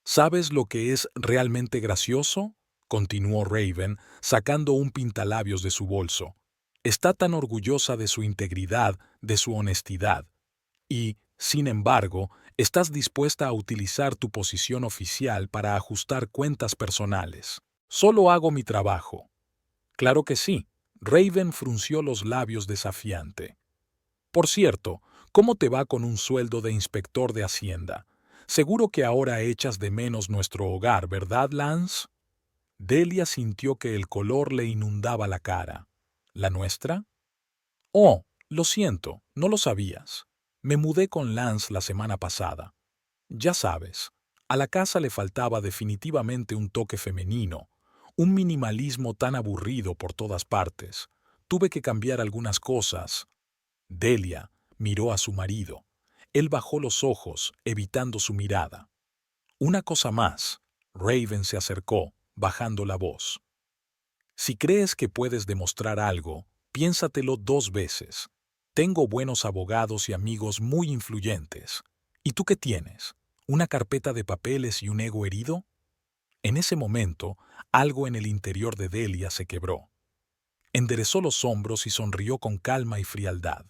¿Sabes lo que es realmente gracioso?, continuó Raven, sacando un pintalabios de su bolso. Está tan orgullosa de su integridad, de su honestidad. Y, sin embargo, estás dispuesta a utilizar tu posición oficial para ajustar cuentas personales. Solo hago mi trabajo. Claro que sí. Raven frunció los labios desafiante. Por cierto, ¿cómo te va con un sueldo de inspector de Hacienda? Seguro que ahora echas de menos nuestro hogar, ¿verdad, Lance? Delia sintió que el color le inundaba la cara. ¿La nuestra? Oh, lo siento, no lo sabías. Me mudé con Lance la semana pasada. Ya sabes, a la casa le faltaba definitivamente un toque femenino, un minimalismo tan aburrido por todas partes. Tuve que cambiar algunas cosas. Delia miró a su marido. Él bajó los ojos, evitando su mirada. Una cosa más. Raven se acercó, bajando la voz. Si crees que puedes demostrar algo, piénsatelo 2 veces. Tengo buenos abogados y amigos muy influyentes. ¿Y tú qué tienes? ¿Una carpeta de papeles y un ego herido? En ese momento, algo en el interior de Delia se quebró. Enderezó los hombros y sonrió con calma y frialdad.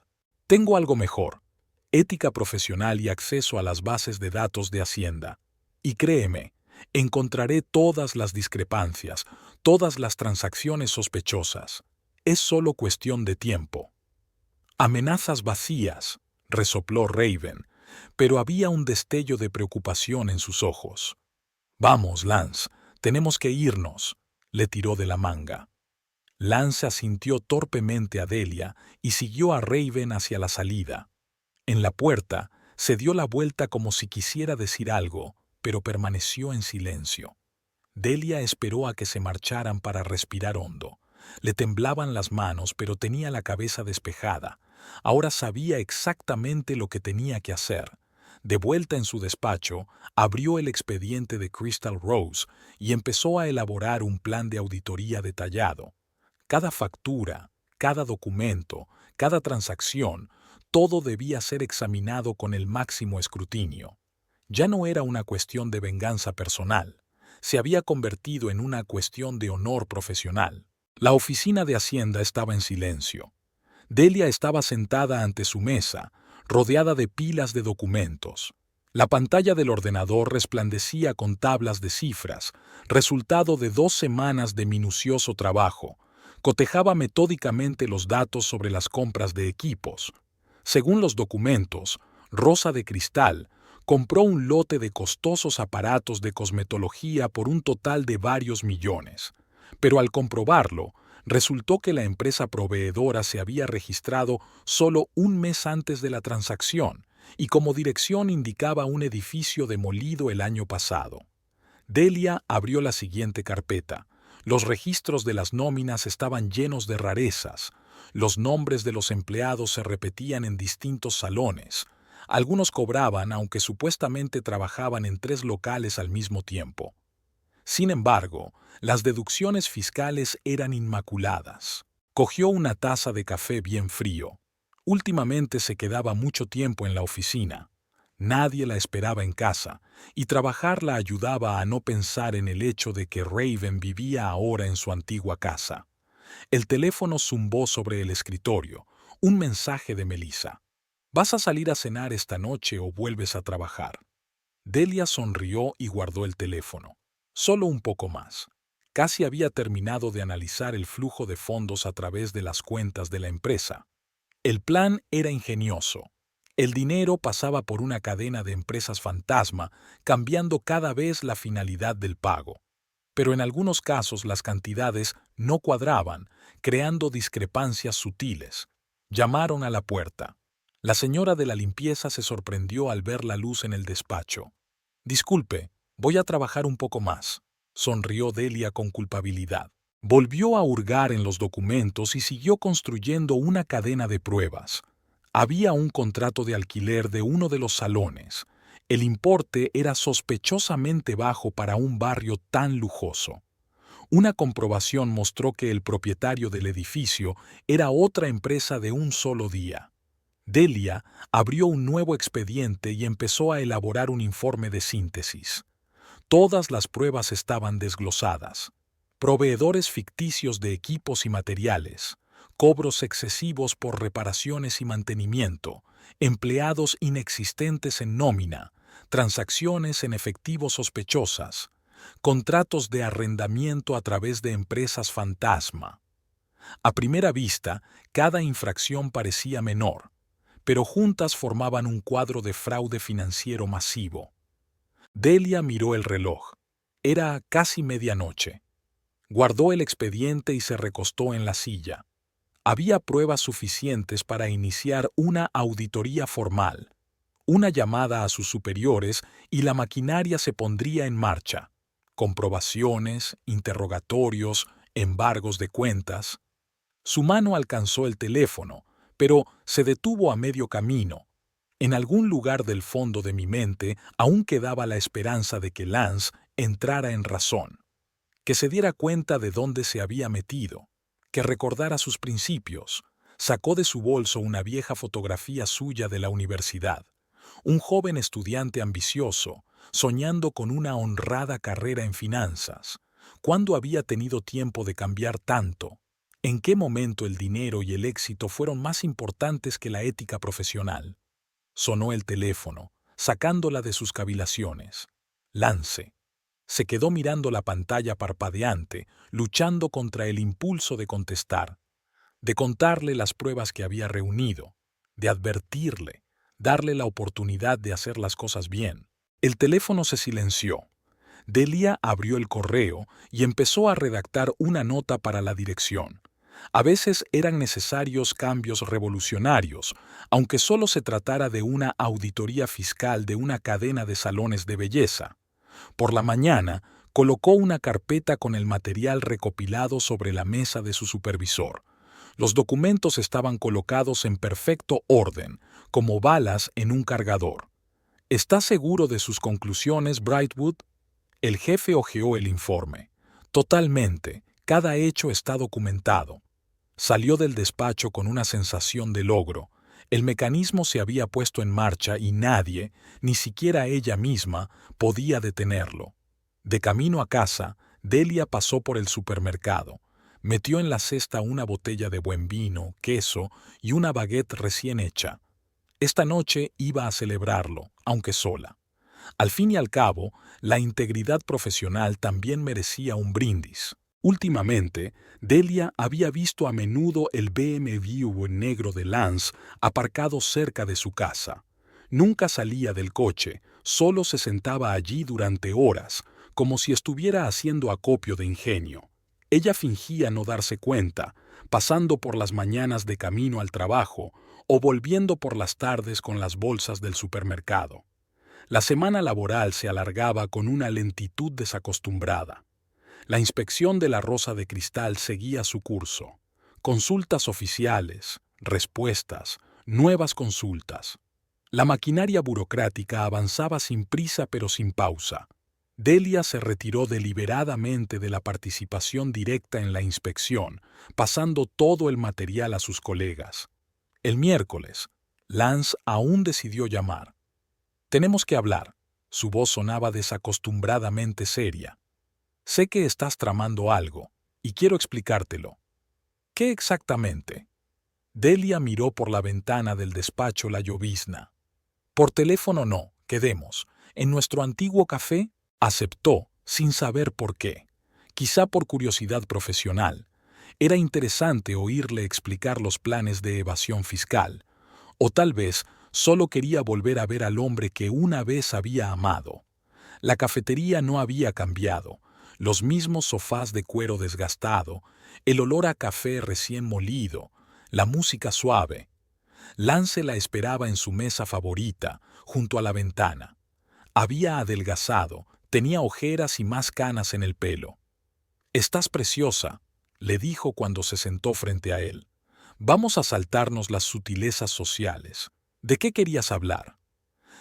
Tengo algo mejor. Ética profesional y acceso a las bases de datos de Hacienda. Y créeme, encontraré todas las discrepancias, todas las transacciones sospechosas. Es solo cuestión de tiempo. Amenazas vacías, resopló Raven, pero había un destello de preocupación en sus ojos. Vamos, Lance, tenemos que irnos, le tiró de la manga. Lance asintió torpemente a Delia y siguió a Raven hacia la salida. En la puerta, se dio la vuelta como si quisiera decir algo, pero permaneció en silencio. Delia esperó a que se marcharan para respirar hondo. Le temblaban las manos, pero tenía la cabeza despejada. Ahora sabía exactamente lo que tenía que hacer. De vuelta en su despacho, abrió el expediente de Crystal Rose y empezó a elaborar un plan de auditoría detallado. Cada factura, cada documento, cada transacción, todo debía ser examinado con el máximo escrutinio. Ya no era una cuestión de venganza personal. Se había convertido en una cuestión de honor profesional. La oficina de Hacienda estaba en silencio. Delia estaba sentada ante su mesa, rodeada de pilas de documentos. La pantalla del ordenador resplandecía con tablas de cifras, resultado de 2 semanas de minucioso trabajo. Cotejaba metódicamente los datos sobre las compras de equipos. Según los documentos, Rosa de Cristal compró un lote de costosos aparatos de cosmetología por un total de varios millones. Pero al comprobarlo, resultó que la empresa proveedora se había registrado solo un mes antes de la transacción y como dirección indicaba un edificio demolido el año pasado. Delia abrió la siguiente carpeta. Los registros de las nóminas estaban llenos de rarezas. Los nombres de los empleados se repetían en distintos salones. Algunos cobraban, aunque supuestamente trabajaban en 3 locales al mismo tiempo. Sin embargo, las deducciones fiscales eran inmaculadas. Cogió una taza de café bien frío. Últimamente se quedaba mucho tiempo en la oficina. Nadie la esperaba en casa, y trabajar la ayudaba a no pensar en el hecho de que Raven vivía ahora en su antigua casa. El teléfono zumbó sobre el escritorio. Un mensaje de Melissa. ¿Vas a salir a cenar esta noche o vuelves a trabajar? Delia sonrió y guardó el teléfono. Solo un poco más. Casi había terminado de analizar el flujo de fondos a través de las cuentas de la empresa. El plan era ingenioso. El dinero pasaba por una cadena de empresas fantasma, cambiando cada vez la finalidad del pago. Pero en algunos casos las cantidades no cuadraban, creando discrepancias sutiles. Llamaron a la puerta. La señora de la limpieza se sorprendió al ver la luz en el despacho. «Disculpe, voy a trabajar un poco más», sonrió Delia con culpabilidad. Volvió a hurgar en los documentos y siguió construyendo una cadena de pruebas. Había un contrato de alquiler de uno de los salones. El importe era sospechosamente bajo para un barrio tan lujoso. Una comprobación mostró que el propietario del edificio era otra empresa de un solo día. Delia abrió un nuevo expediente y empezó a elaborar un informe de síntesis. Todas las pruebas estaban desglosadas. Proveedores ficticios de equipos y materiales, cobros excesivos por reparaciones y mantenimiento, empleados inexistentes en nómina, transacciones en efectivo sospechosas, contratos de arrendamiento a través de empresas fantasma. A primera vista, cada infracción parecía menor, pero juntas formaban un cuadro de fraude financiero masivo. Delia miró el reloj. Era casi medianoche. Guardó el expediente y se recostó en la silla. Había pruebas suficientes para iniciar una auditoría formal. Una llamada a sus superiores y la maquinaria se pondría en marcha. Comprobaciones, interrogatorios, embargos de cuentas. Su mano alcanzó el teléfono, pero se detuvo a medio camino. En algún lugar del fondo de mi mente aún quedaba la esperanza de que Lance entrara en razón, que se diera cuenta de dónde se había metido, que recordara sus principios. Sacó de su bolso una vieja fotografía suya de la universidad. Un joven estudiante ambicioso, soñando con una honrada carrera en finanzas. ¿Cuándo había tenido tiempo de cambiar tanto? ¿En qué momento el dinero y el éxito fueron más importantes que la ética profesional? Sonó el teléfono, sacándola de sus cavilaciones. Lance. Se quedó mirando la pantalla parpadeante, luchando contra el impulso de contestar, de contarle las pruebas que había reunido, de advertirle, darle la oportunidad de hacer las cosas bien. El teléfono se silenció. Delia abrió el correo y empezó a redactar una nota para la dirección. A veces eran necesarios cambios revolucionarios, aunque solo se tratara de una auditoría fiscal de una cadena de salones de belleza. Por la mañana, colocó una carpeta con el material recopilado sobre la mesa de su supervisor. Los documentos estaban colocados en perfecto orden, como balas en un cargador. ¿Está seguro de sus conclusiones, Brightwood? El jefe hojeó el informe. Totalmente, cada hecho está documentado. Salió del despacho con una sensación de logro. El mecanismo se había puesto en marcha y nadie, ni siquiera ella misma, podía detenerlo. De camino a casa, Delia pasó por el supermercado. Metió en la cesta una botella de buen vino, queso y una baguette recién hecha. Esta noche iba a celebrarlo, aunque sola. Al fin y al cabo, la integridad profesional también merecía un brindis. Últimamente, Delia había visto a menudo el BMW negro de Lance aparcado cerca de su casa. Nunca salía del coche, solo se sentaba allí durante horas, como si estuviera haciendo acopio de ingenio. Ella fingía no darse cuenta, pasando por las mañanas de camino al trabajo o volviendo por las tardes con las bolsas del supermercado. La semana laboral se alargaba con una lentitud desacostumbrada. La inspección de la Rosa de Cristal seguía su curso. Consultas oficiales, respuestas, nuevas consultas. La maquinaria burocrática avanzaba sin prisa pero sin pausa. Delia se retiró deliberadamente de la participación directa en la inspección, pasando todo el material a sus colegas. El miércoles, Lance aún decidió llamar. «Tenemos que hablar». Su voz sonaba desacostumbradamente seria. «Sé que estás tramando algo, y quiero explicártelo». «¿Qué exactamente?» Delia miró por la ventana del despacho la llovizna. «Por teléfono no, quedemos. En nuestro antiguo café», aceptó, sin saber por qué. Quizá por curiosidad profesional. Era interesante oírle explicar los planes de evasión fiscal. O tal vez solo quería volver a ver al hombre que una vez había amado. La cafetería no había cambiado. Los mismos sofás de cuero desgastado, el olor a café recién molido, la música suave. Lance la esperaba en su mesa favorita, junto a la ventana. Había adelgazado, tenía ojeras y más canas en el pelo. «Estás preciosa», le dijo cuando se sentó frente a él. «Vamos a saltarnos las sutilezas sociales. ¿De qué querías hablar?»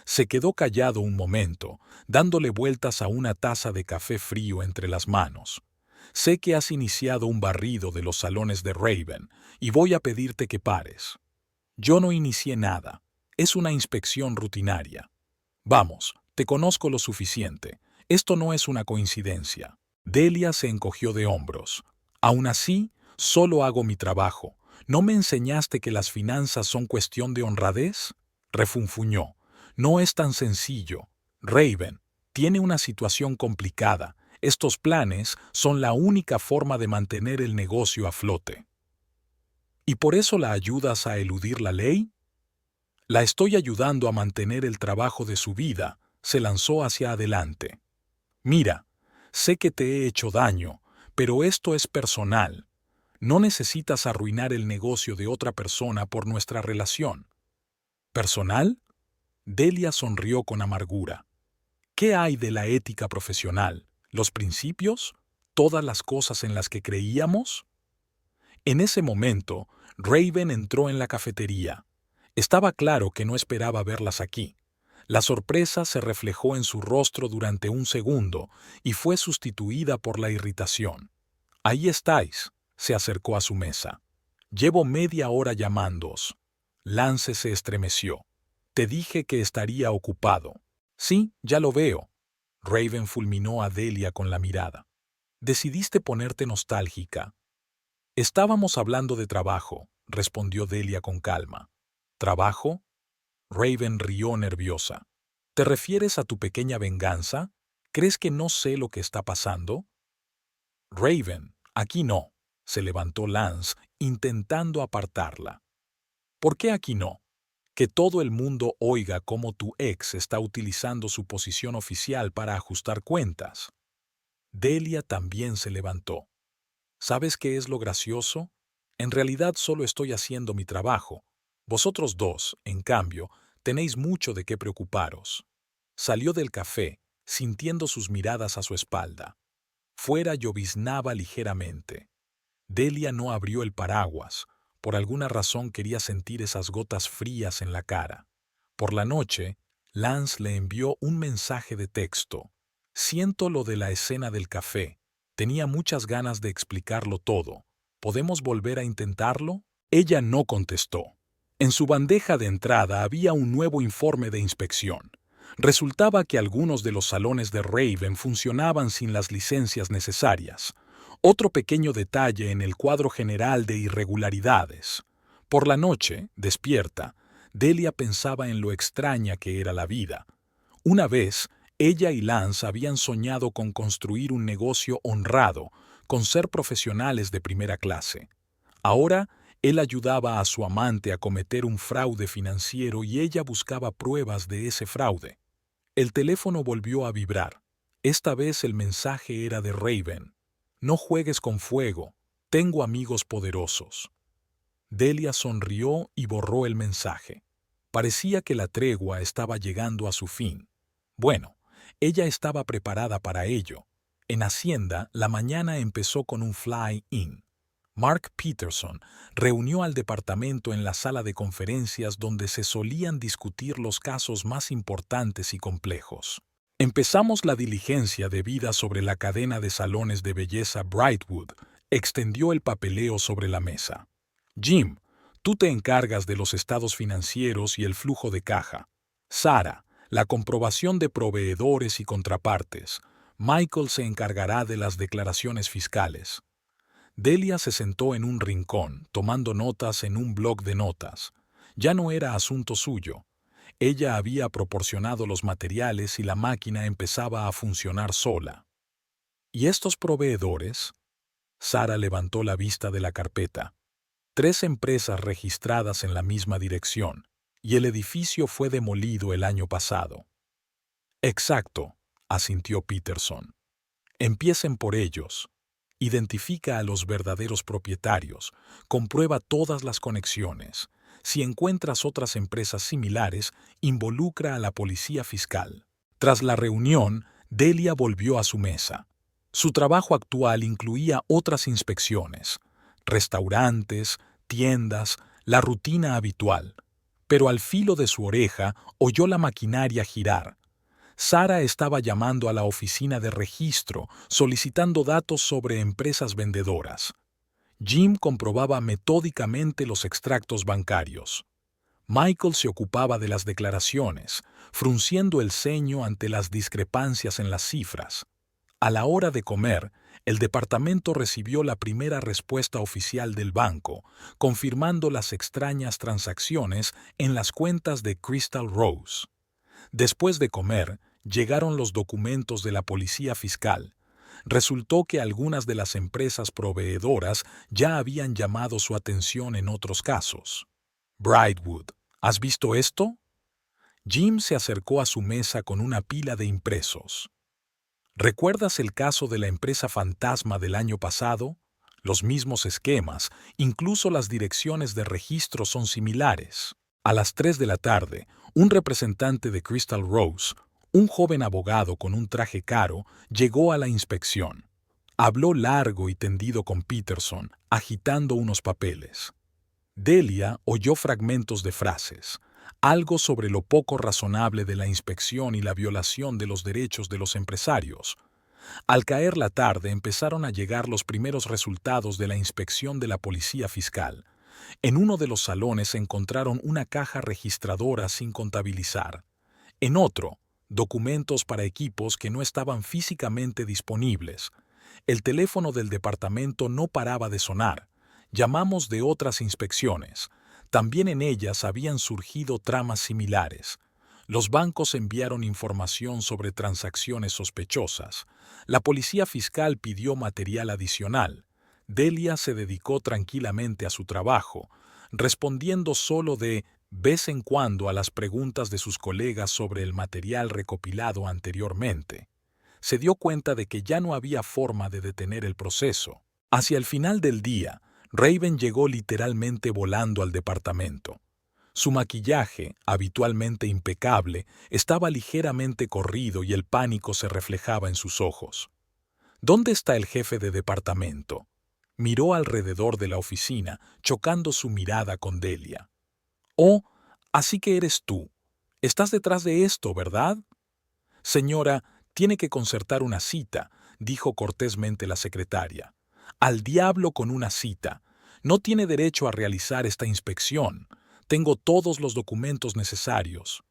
Se quedó callado un momento, dándole vueltas a una taza de café frío entre las manos. «Sé que has iniciado un barrido de los salones de Raven, y voy a pedirte que pares». «Yo no inicié nada. Es una inspección rutinaria». «Vamos, te conozco lo suficiente. Esto no es una coincidencia». Delia se encogió de hombros. «Aún así, solo hago mi trabajo. ¿No me enseñaste que las finanzas son cuestión de honradez?», refunfuñó. «No es tan sencillo. Raven tiene una situación complicada. Estos planes son la única forma de mantener el negocio a flote». «¿Y por eso la ayudas a eludir la ley?». «La estoy ayudando a mantener el trabajo de su vida», se lanzó hacia adelante. «Mira, sé que te he hecho daño, pero esto es personal. No necesitas arruinar el negocio de otra persona por nuestra relación». «¿Personal?». Delia sonrió con amargura. «¿Qué hay de la ética profesional? ¿Los principios? ¿Todas las cosas en las que creíamos?». En ese momento, Raven entró en la cafetería. Estaba claro que no esperaba verlas aquí. La sorpresa se reflejó en su rostro durante un segundo y fue sustituida por la irritación. «Ahí estáis», se acercó a su mesa. «Llevo media hora llamándoos». Lance se estremeció. «Te dije que estaría ocupado». «Sí, ya lo veo». Raven fulminó a Delia con la mirada. «Decidiste ponerte nostálgica». «Estábamos hablando de trabajo», respondió Delia con calma. «¿Trabajo?». Raven rió nerviosa. «¿Te refieres a tu pequeña venganza? ¿Crees que no sé lo que está pasando?». «Raven, aquí no», se levantó Lance, intentando apartarla. «¿Por qué aquí no?». «Que todo el mundo oiga cómo tu ex está utilizando su posición oficial para ajustar cuentas». Delia también se levantó. «¿Sabes qué es lo gracioso? En realidad solo estoy haciendo mi trabajo. Vosotros dos, en cambio, tenéis mucho de qué preocuparos». Salió del café, sintiendo sus miradas a su espalda. Fuera lloviznaba ligeramente. Delia no abrió el paraguas. Por alguna razón quería sentir esas gotas frías en la cara. Por la noche, Lance le envió un mensaje de texto. «Siento lo de la escena del café. Tenía muchas ganas de explicarlo todo. ¿Podemos volver a intentarlo?». Ella no contestó. En su bandeja de entrada había un nuevo informe de inspección. Resultaba que algunos de los salones de Raven funcionaban sin las licencias necesarias. Otro pequeño detalle en el cuadro general de irregularidades. Por la noche, despierta, Delia pensaba en lo extraña que era la vida. Una vez, ella y Lance habían soñado con construir un negocio honrado, con ser profesionales de primera clase. Ahora, él ayudaba a su amante a cometer un fraude financiero y ella buscaba pruebas de ese fraude. El teléfono volvió a vibrar. Esta vez el mensaje era de Raven. «No juegues con fuego. Tengo amigos poderosos». Delia sonrió y borró el mensaje. Parecía que la tregua estaba llegando a su fin. Bueno, ella estaba preparada para ello. En Hacienda, la mañana empezó con un fly-in. Mark Peterson reunió al departamento en la sala de conferencias donde se solían discutir los casos más importantes y complejos. Empezamos la diligencia debida sobre la cadena de salones de belleza Brightwood. Extendió el papeleo sobre la mesa. Jim, tú te encargas de los estados financieros y el flujo de caja. Sara, la comprobación de proveedores y contrapartes. Michael se encargará de las declaraciones fiscales. Delia se sentó en un rincón, tomando notas en un bloc de notas. Ya no era asunto suyo. Ella había proporcionado los materiales y la máquina empezaba a funcionar sola. ¿Y estos proveedores? Sara levantó la vista de la carpeta. 3 empresas registradas en la misma dirección, y el edificio fue demolido el año pasado. Exacto, asintió Peterson. Empiecen por ellos. Identifica a los verdaderos propietarios, comprueba todas las conexiones. Si encuentras otras empresas similares, involucra a la policía fiscal. Tras la reunión, Delia volvió a su mesa. Su trabajo actual incluía otras inspecciones, restaurantes, tiendas, la rutina habitual. Pero al filo de su oreja oyó la maquinaria girar. Sara estaba llamando a la oficina de registro, solicitando datos sobre empresas vendedoras. Jim comprobaba metódicamente los extractos bancarios. Michael se ocupaba de las declaraciones, frunciendo el ceño ante las discrepancias en las cifras. A la hora de comer, el departamento recibió la primera respuesta oficial del banco, confirmando las extrañas transacciones en las cuentas de Crystal Rose. Después de comer, llegaron los documentos de la policía fiscal. Resultó que algunas de las empresas proveedoras ya habían llamado su atención en otros casos. Brightwood, ¿has visto esto? Jim se acercó a su mesa con una pila de impresos. ¿Recuerdas el caso de la empresa fantasma del año pasado? Los mismos esquemas, incluso las direcciones de registro son similares. A las 3 de la tarde, un representante de Crystal Rose, un joven abogado con un traje caro, llegó a la inspección. Habló largo y tendido con Peterson, agitando unos papeles. Delia oyó fragmentos de frases, algo sobre lo poco razonable de la inspección y la violación de los derechos de los empresarios. Al caer la tarde empezaron a llegar los primeros resultados de la inspección de la policía fiscal. En uno de los salones encontraron una caja registradora sin contabilizar. En otro, documentos para equipos que no estaban físicamente disponibles. El teléfono del departamento no paraba de sonar. Llamamos de otras inspecciones. También en ellas habían surgido tramas similares. Los bancos enviaron información sobre transacciones sospechosas. La policía fiscal pidió material adicional. Delia se dedicó tranquilamente a su trabajo, respondiendo solo de vez en cuando a las preguntas de sus colegas sobre el material recopilado anteriormente. Se dio cuenta de que ya no había forma de detener el proceso. Hacia el final del día, Raven llegó literalmente volando al departamento. Su maquillaje, habitualmente impecable, estaba ligeramente corrido y el pánico se reflejaba en sus ojos. ¿Dónde está el jefe de departamento? Miró alrededor de la oficina, chocando su mirada con Delia. «Oh, así que eres tú. Estás detrás de esto, ¿verdad?» «Señora, tiene que concertar una cita», dijo cortésmente la secretaria. «Al diablo con una cita. No tiene derecho a realizar esta inspección. Tengo todos los documentos necesarios,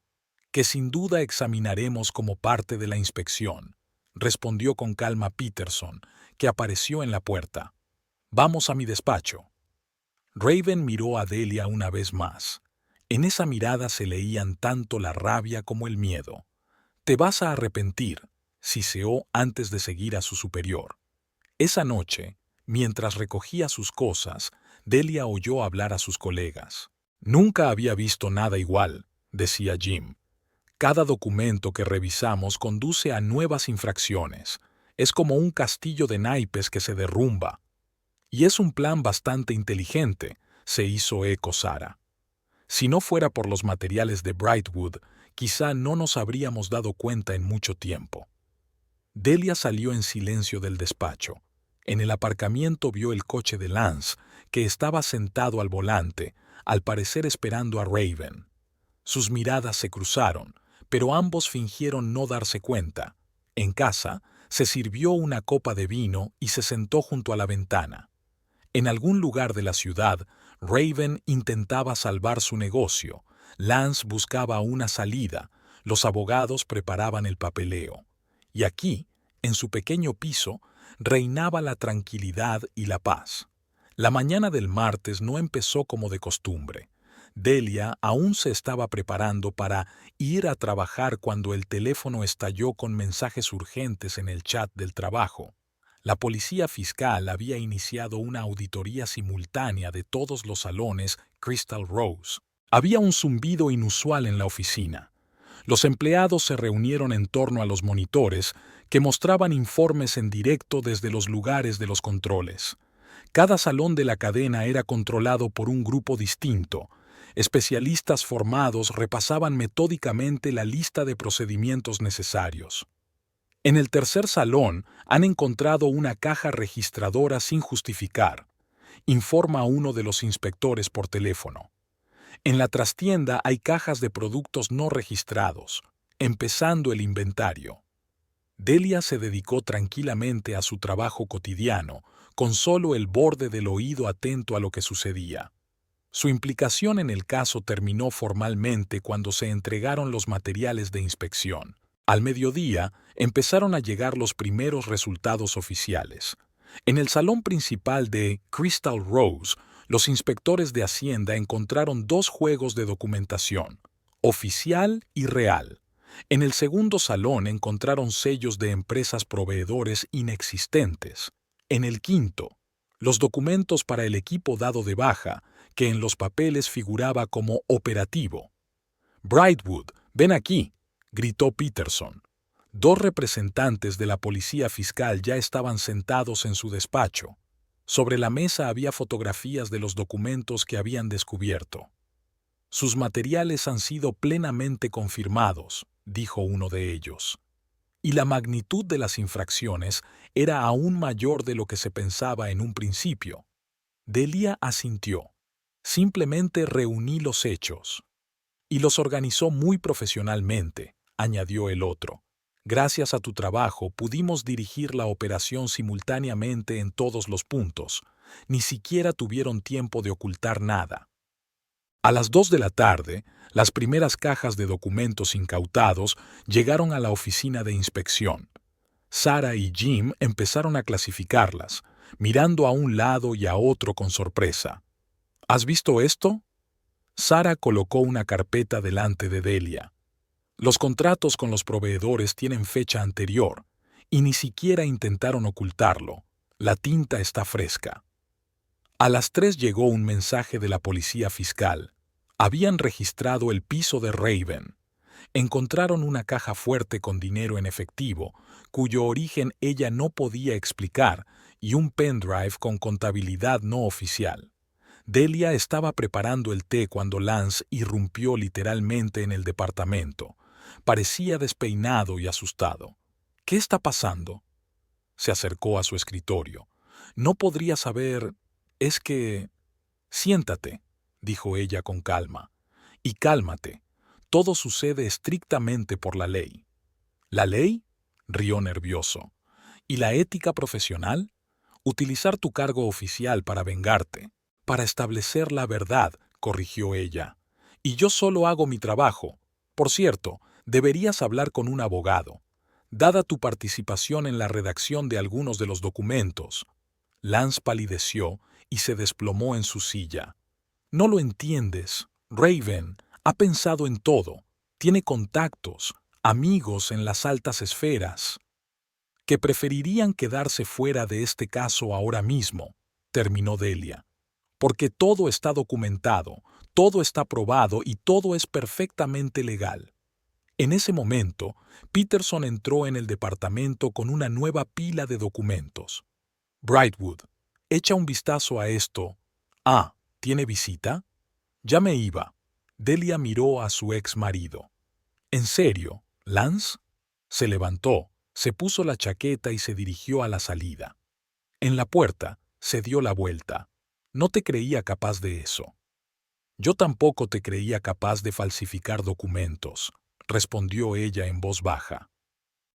que sin duda examinaremos como parte de la inspección», respondió con calma Peterson, que apareció en la puerta. «Vamos a mi despacho». Raven miró a Delia una vez más. En esa mirada se leían tanto la rabia como el miedo. «Te vas a arrepentir», siseó antes de seguir a su superior. Esa noche, mientras recogía sus cosas, Delia oyó hablar a sus colegas. «Nunca había visto nada igual», decía Jim. «Cada documento que revisamos conduce a nuevas infracciones. Es como un castillo de naipes que se derrumba». «Y es un plan bastante inteligente», se hizo eco Sara. «Si no fuera por los materiales de Brightwood, quizá no nos habríamos dado cuenta en mucho tiempo». Delia salió en silencio del despacho. En el aparcamiento vio el coche de Lance, que estaba sentado al volante, al parecer esperando a Raven. Sus miradas se cruzaron, pero ambos fingieron no darse cuenta. En casa, se sirvió una copa de vino y se sentó junto a la ventana. En algún lugar de la ciudad, Raven intentaba salvar su negocio, Lance buscaba una salida, los abogados preparaban el papeleo. Y aquí, en su pequeño piso, reinaba la tranquilidad y la paz. La mañana del martes no empezó como de costumbre. Delia aún se estaba preparando para ir a trabajar cuando el teléfono estalló con mensajes urgentes en el chat del trabajo. La policía fiscal había iniciado una auditoría simultánea de todos los salones Crystal Rose. Había un zumbido inusual en la oficina. Los empleados se reunieron en torno a los monitores que mostraban informes en directo desde los lugares de los controles. Cada salón de la cadena era controlado por un grupo distinto. Especialistas formados repasaban metódicamente la lista de procedimientos necesarios. En el tercer salón han encontrado una caja registradora sin justificar, informa uno de los inspectores por teléfono. En la trastienda hay cajas de productos no registrados, empezando el inventario. Delia se dedicó tranquilamente a su trabajo cotidiano, con solo el borde del oído atento a lo que sucedía. Su implicación en el caso terminó formalmente cuando se entregaron los materiales de inspección. Al mediodía, empezaron a llegar los primeros resultados oficiales. En el salón principal de Crystal Rose, los inspectores de Hacienda encontraron 2 juegos de documentación, oficial y real. En el segundo salón encontraron sellos de empresas proveedores inexistentes. En el quinto, los documentos para el equipo dado de baja, que en los papeles figuraba como operativo. «Brightwood, ven aquí», gritó Peterson. 2 representantes de la policía fiscal ya estaban sentados en su despacho. Sobre la mesa había fotografías de los documentos que habían descubierto. «Sus materiales han sido plenamente confirmados», dijo uno de ellos. Y la magnitud de las infracciones era aún mayor de lo que se pensaba en un principio. Delia asintió. Simplemente reuní los hechos. Y los organizó muy profesionalmente, añadió el otro. Gracias a tu trabajo pudimos dirigir la operación simultáneamente en todos los puntos. Ni siquiera tuvieron tiempo de ocultar nada. A las 2 de la tarde, las primeras cajas de documentos incautados llegaron a la oficina de inspección. Sarah y Jim empezaron a clasificarlas, mirando a un lado y a otro con sorpresa. ¿Has visto esto? Sarah colocó una carpeta delante de Delia. Los contratos con los proveedores tienen fecha anterior, y ni siquiera intentaron ocultarlo. La tinta está fresca. A las 3 llegó un mensaje de la policía fiscal. Habían registrado el piso de Raven. Encontraron una caja fuerte con dinero en efectivo, cuyo origen ella no podía explicar, y un pendrive con contabilidad no oficial. Delia estaba preparando el té cuando Lance irrumpió literalmente en el departamento. Parecía despeinado y asustado. ¿Qué está pasando? Se acercó a su escritorio. No podría saber... Es que... Siéntate, dijo ella con calma. Y cálmate. Todo sucede estrictamente por la ley. ¿La ley? Rió nervioso. ¿Y la ética profesional? Utilizar tu cargo oficial para vengarte. Para establecer la verdad, corrigió ella. Y yo solo hago mi trabajo. Por cierto, deberías hablar con un abogado. Dada tu participación en la redacción de algunos de los documentos. Lance palideció y se desplomó en su silla. No lo entiendes. Raven ha pensado en todo. Tiene contactos, amigos en las altas esferas, que preferirían quedarse fuera de este caso ahora mismo, terminó Delia. Porque todo está documentado, todo está probado y todo es perfectamente legal. En ese momento, Peterson entró en el departamento con una nueva pila de documentos. Brightwood, echa un vistazo a esto. Ah, ¿tiene visita? Ya me iba. Delia miró a su ex marido. ¿En serio, Lance? Se levantó, se puso la chaqueta y se dirigió a la salida. En la puerta, se dio la vuelta. No te creía capaz de eso. Yo tampoco te creía capaz de falsificar documentos, respondió ella en voz baja.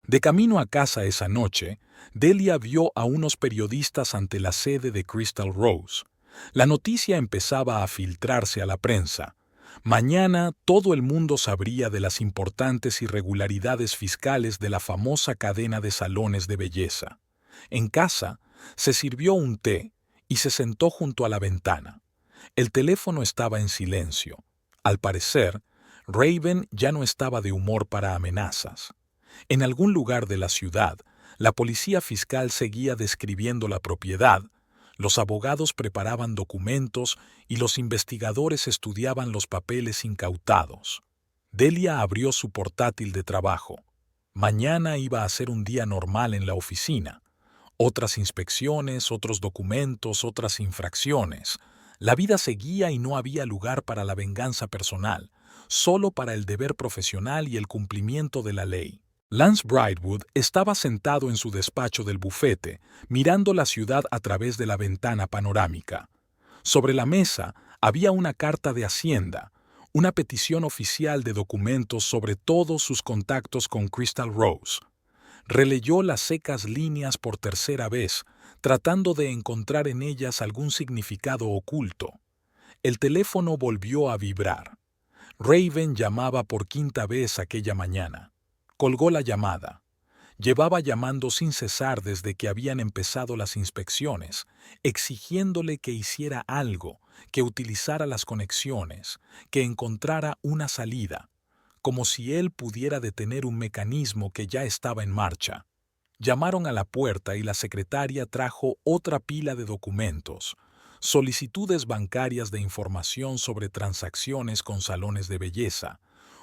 De camino a casa esa noche, Delia vio a unos periodistas ante la sede de Crystal Rose. La noticia empezaba a filtrarse a la prensa. Mañana todo el mundo sabría de las importantes irregularidades fiscales de la famosa cadena de salones de belleza. En casa, se sirvió un té y se sentó junto a la ventana. El teléfono estaba en silencio. Al parecer, Raven ya no estaba de humor para amenazas. En algún lugar de la ciudad, la policía fiscal seguía describiendo la propiedad, los abogados preparaban documentos y los investigadores estudiaban los papeles incautados. Delia abrió su portátil de trabajo. Mañana iba a ser un día normal en la oficina. Otras inspecciones, otros documentos, otras infracciones. La vida seguía y no había lugar para la venganza personal, solo para el deber profesional y el cumplimiento de la ley. Lance Brightwood estaba sentado en su despacho del bufete, mirando la ciudad a través de la ventana panorámica. Sobre la mesa había una carta de Hacienda, una petición oficial de documentos sobre todos sus contactos con Crystal Rose. Releyó las secas líneas por tercera vez, tratando de encontrar en ellas algún significado oculto. El teléfono volvió a vibrar. Raven llamaba por quinta vez aquella mañana. Colgó la llamada. Llevaba llamando sin cesar desde que habían empezado las inspecciones, exigiéndole que hiciera algo, que utilizara las conexiones, que encontrara una salida, como si él pudiera detener un mecanismo que ya estaba en marcha. Llamaron a la puerta y la secretaria trajo otra pila de documentos, solicitudes bancarias de información sobre transacciones con salones de belleza,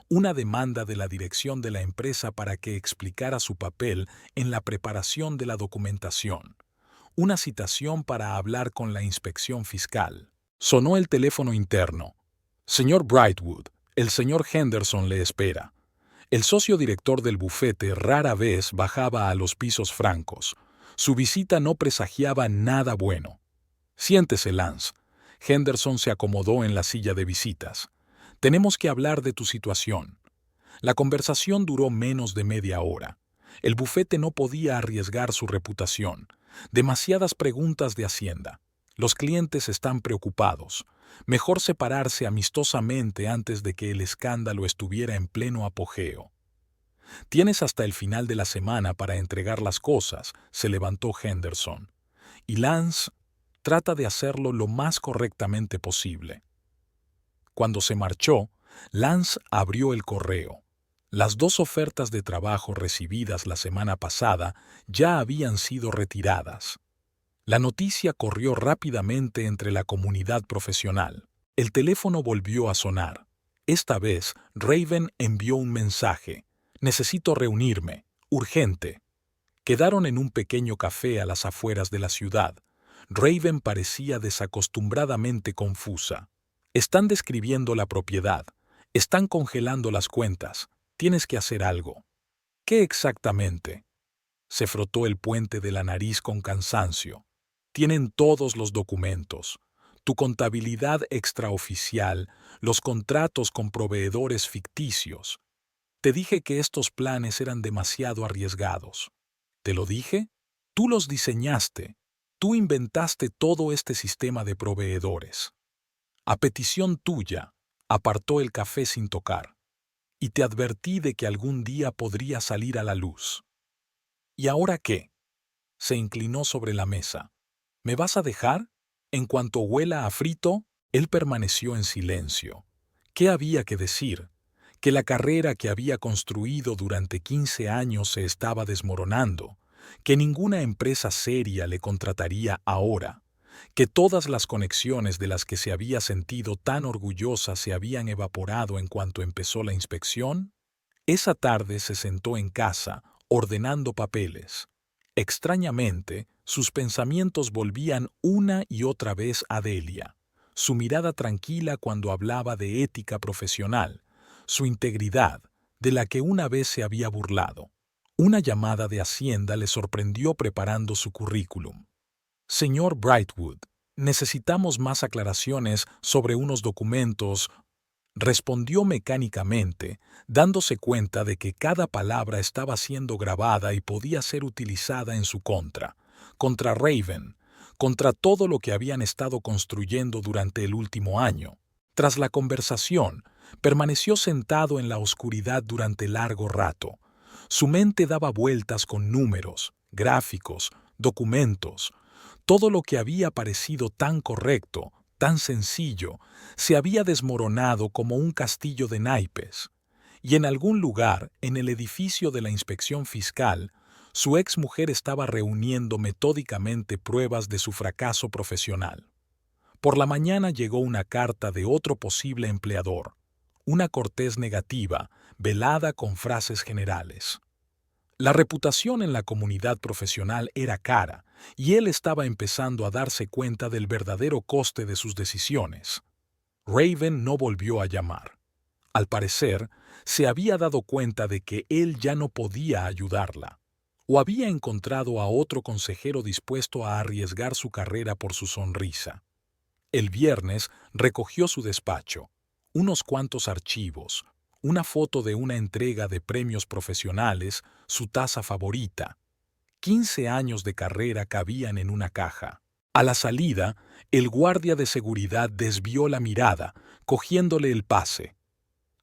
una demanda de la dirección de la empresa para que explicara su papel en la preparación de la documentación, una citación para hablar con la inspección fiscal. Sonó el teléfono interno. Señor Brightwood, el señor Henderson le espera. El socio director del bufete rara vez bajaba a los pisos francos. Su visita no presagiaba nada bueno. Siéntese, Lance. Henderson se acomodó en la silla de visitas. Tenemos que hablar de tu situación. La conversación duró menos de media hora. El bufete no podía arriesgar su reputación. Demasiadas preguntas de Hacienda. Los clientes están preocupados. Mejor separarse amistosamente antes de que el escándalo estuviera en pleno apogeo. Tienes hasta el final de la semana para entregar las cosas, se levantó Henderson. Y Lance trata de hacerlo lo más correctamente posible. Cuando se marchó, Lance abrió el correo. Las 2 ofertas de trabajo recibidas la semana pasada ya habían sido retiradas. La noticia corrió rápidamente entre la comunidad profesional. El teléfono volvió a sonar. Esta vez, Raven envió un mensaje. Necesito reunirme. Urgente. Quedaron en un pequeño café a las afueras de la ciudad. Raven parecía desacostumbradamente confusa. Están describiendo la propiedad. Están congelando las cuentas. Tienes que hacer algo. ¿Qué exactamente? Se frotó el puente de la nariz con cansancio. Tienen todos los documentos. Tu contabilidad extraoficial, los contratos con proveedores ficticios. Te dije que estos planes eran demasiado arriesgados. ¿Te lo dije? Tú los diseñaste. Tú inventaste todo este sistema de proveedores. A petición tuya, apartó el café sin tocar. Y te advertí de que algún día podría salir a la luz. ¿Y ahora qué? Se inclinó sobre la mesa. ¿Me vas a dejar? En cuanto huela a frito, él permaneció en silencio. ¿Qué había que decir? Que la carrera que había construido durante 15 años se estaba desmoronando, que ninguna empresa seria le contrataría ahora, que todas las conexiones de las que se había sentido tan orgullosa se habían evaporado en cuanto empezó la inspección. Esa tarde se sentó en casa, ordenando papeles. Extrañamente, sus pensamientos volvían una y otra vez a Delia, su mirada tranquila cuando hablaba de ética profesional, su integridad, de la que una vez se había burlado. Una llamada de Hacienda le sorprendió preparando su currículum. Señor Brightwood, necesitamos más aclaraciones sobre unos documentos. respondió mecánicamente, dándose cuenta de que cada palabra estaba siendo grabada y podía ser utilizada en su contra Raven, contra todo lo que habían estado construyendo durante el último año. Tras la conversación, permaneció sentado en la oscuridad durante largo rato. Su mente daba vueltas con números, gráficos, documentos. Todo lo que había parecido tan correcto, tan sencillo, se había desmoronado como un castillo de naipes. Y en algún lugar, en el edificio de la inspección fiscal, su exmujer estaba reuniendo metódicamente pruebas de su fracaso profesional. Por la mañana llegó una carta de otro posible empleador, una cortés negativa, velada con frases generales. La reputación en la comunidad profesional era cara, y él estaba empezando a darse cuenta del verdadero coste de sus decisiones. Raven no volvió a llamar. Al parecer, se había dado cuenta de que él ya no podía ayudarla, o había encontrado a otro consejero dispuesto a arriesgar su carrera por su sonrisa. El viernes recogió su despacho, unos cuantos archivos, una foto de una entrega de premios profesionales, su taza favorita. 15 años de carrera cabían en una caja. A la salida, el guardia de seguridad desvió la mirada, cogiéndole el pase.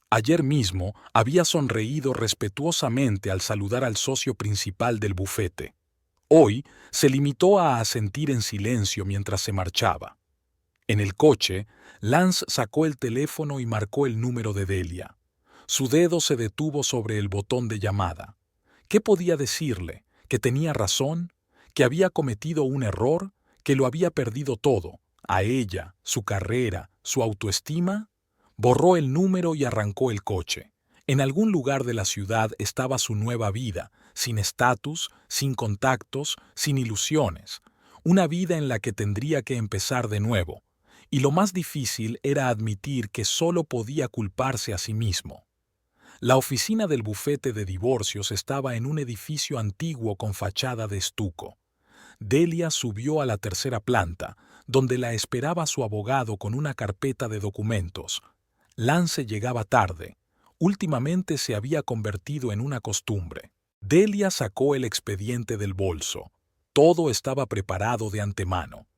Ayer mismo había sonreído respetuosamente al saludar al socio principal del bufete. Hoy se limitó a asentir en silencio mientras se marchaba. En el coche, Lance sacó el teléfono y marcó el número de Delia. Su dedo se detuvo sobre el botón de llamada. ¿Qué podía decirle? ¿Que tenía razón? ¿Que había cometido un error? ¿Que lo había perdido todo? ¿A ella, su carrera, su autoestima? Borró el número y arrancó el coche. En algún lugar de la ciudad estaba su nueva vida, sin estatus, sin contactos, sin ilusiones. Una vida en la que tendría que empezar de nuevo. Y lo más difícil era admitir que solo podía culparse a sí mismo. La oficina del bufete de divorcios estaba en un edificio antiguo con fachada de estuco. Delia subió a la tercera planta, donde la esperaba su abogado con una carpeta de documentos. Lance llegaba tarde. Últimamente se había convertido en una costumbre. Delia sacó el expediente del bolso. Todo estaba preparado de antemano.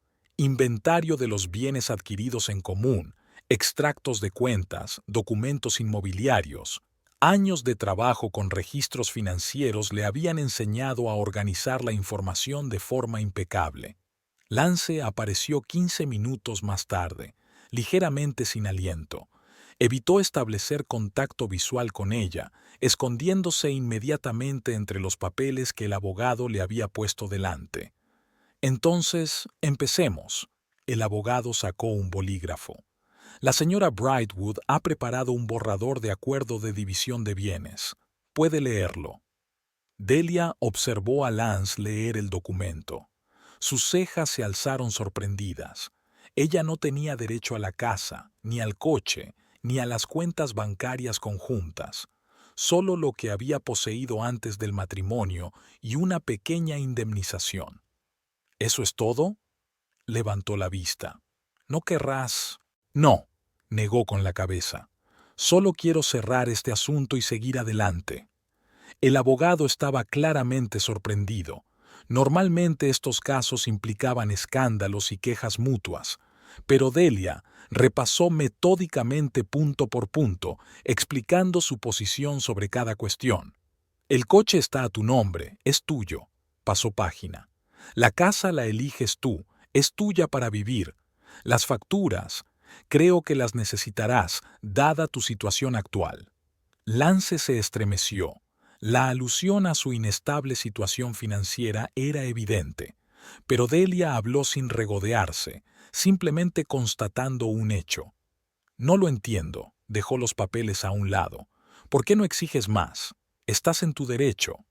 Inventario de los bienes adquiridos en común, extractos de cuentas, documentos inmobiliarios. Años de trabajo con registros financieros le habían enseñado a organizar la información de forma impecable. Lance apareció 15 minutos más tarde, ligeramente sin aliento. Evitó establecer contacto visual con ella, escondiéndose inmediatamente entre los papeles que el abogado le había puesto delante. Entonces, empecemos. El abogado sacó un bolígrafo. La señora Brightwood ha preparado un borrador de acuerdo de división de bienes. Puede leerlo. Delia observó a Lance leer el documento. Sus cejas se alzaron sorprendidas. Ella no tenía derecho a la casa, ni al coche, ni a las cuentas bancarias conjuntas. Solo lo que había poseído antes del matrimonio y una pequeña indemnización. ¿Eso es todo? Levantó la vista. ¿No querrás? No, negó con la cabeza. Solo quiero cerrar este asunto y seguir adelante. El abogado estaba claramente sorprendido. Normalmente estos casos implicaban escándalos y quejas mutuas, pero Delia repasó metódicamente punto por punto, explicando su posición sobre cada cuestión. El coche está a tu nombre, es tuyo. Pasó página. La casa la eliges tú, es tuya para vivir. Las facturas, creo que las necesitarás, dada tu situación actual. Lance se estremeció. La alusión a su inestable situación financiera era evidente, pero Delia habló sin regodearse, simplemente constatando un hecho. No lo entiendo, dejó los papeles a un lado. ¿Por qué no exiges más? Estás en tu derecho.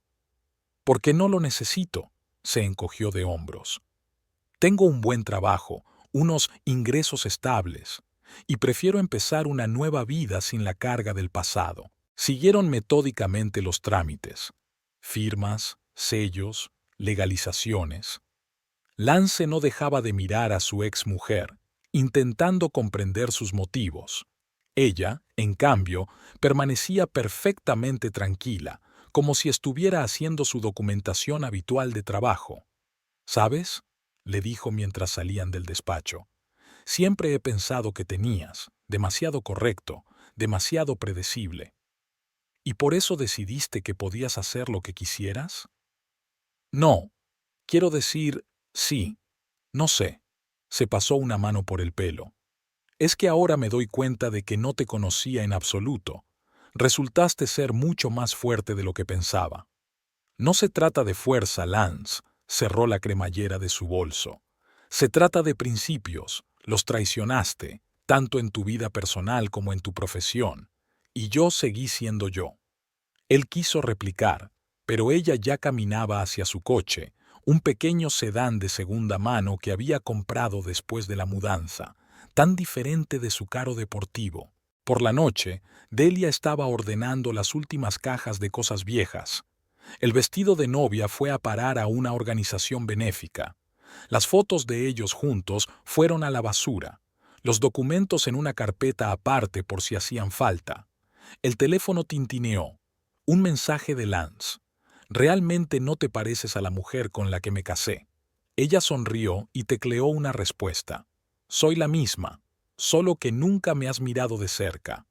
Porque no lo necesito, se encogió de hombros. Tengo un buen trabajo, unos ingresos estables, y prefiero empezar una nueva vida sin la carga del pasado. Siguieron metódicamente los trámites, firmas, sellos, legalizaciones. Lance no dejaba de mirar a su exmujer, intentando comprender sus motivos. Ella, en cambio, permanecía perfectamente tranquila, como si estuviera haciendo su documentación habitual de trabajo. ¿Sabes?, le dijo mientras salían del despacho. Siempre he pensado que tenías, demasiado correcto, demasiado predecible. ¿Y por eso decidiste que podías hacer lo que quisieras? No, quiero decir, sí, no sé. Se pasó una mano por el pelo. Es que ahora me doy cuenta de que no te conocía en absoluto. Resultaste ser mucho más fuerte de lo que pensaba. No se trata de fuerza, Lance, cerró la cremallera de su bolso. Se trata de principios, los traicionaste, tanto en tu vida personal como en tu profesión. Y yo seguí siendo yo. Él quiso replicar, pero ella ya caminaba hacia su coche, un pequeño sedán de segunda mano que había comprado después de la mudanza, tan diferente de su carro deportivo. Por la noche, Delia estaba ordenando las últimas cajas de cosas viejas. El vestido de novia fue a parar a una organización benéfica. Las fotos de ellos juntos fueron a la basura, los documentos en una carpeta aparte por si hacían falta. El teléfono tintineó. Un mensaje de Lance. Realmente no te pareces a la mujer con la que me casé. Ella sonrió y tecleó una respuesta. Soy la misma, solo que nunca me has mirado de cerca.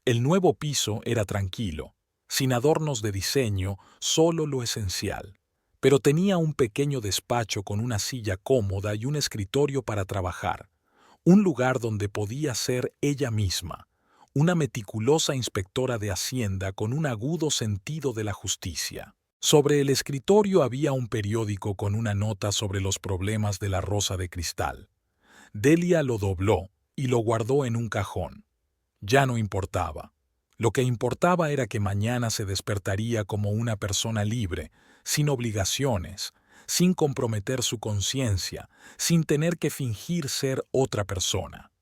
El nuevo piso era tranquilo, sin adornos de diseño, solo lo esencial. Pero tenía un pequeño despacho con una silla cómoda y un escritorio para trabajar. Un lugar donde podía ser ella misma, una meticulosa inspectora de Hacienda con un agudo sentido de la justicia. Sobre el escritorio había un periódico con una nota sobre los problemas de la rosa de cristal. Delia lo dobló y lo guardó en un cajón. Ya no importaba. Lo que importaba era que mañana se despertaría como una persona libre, sin obligaciones, sin comprometer su conciencia, sin tener que fingir ser otra persona.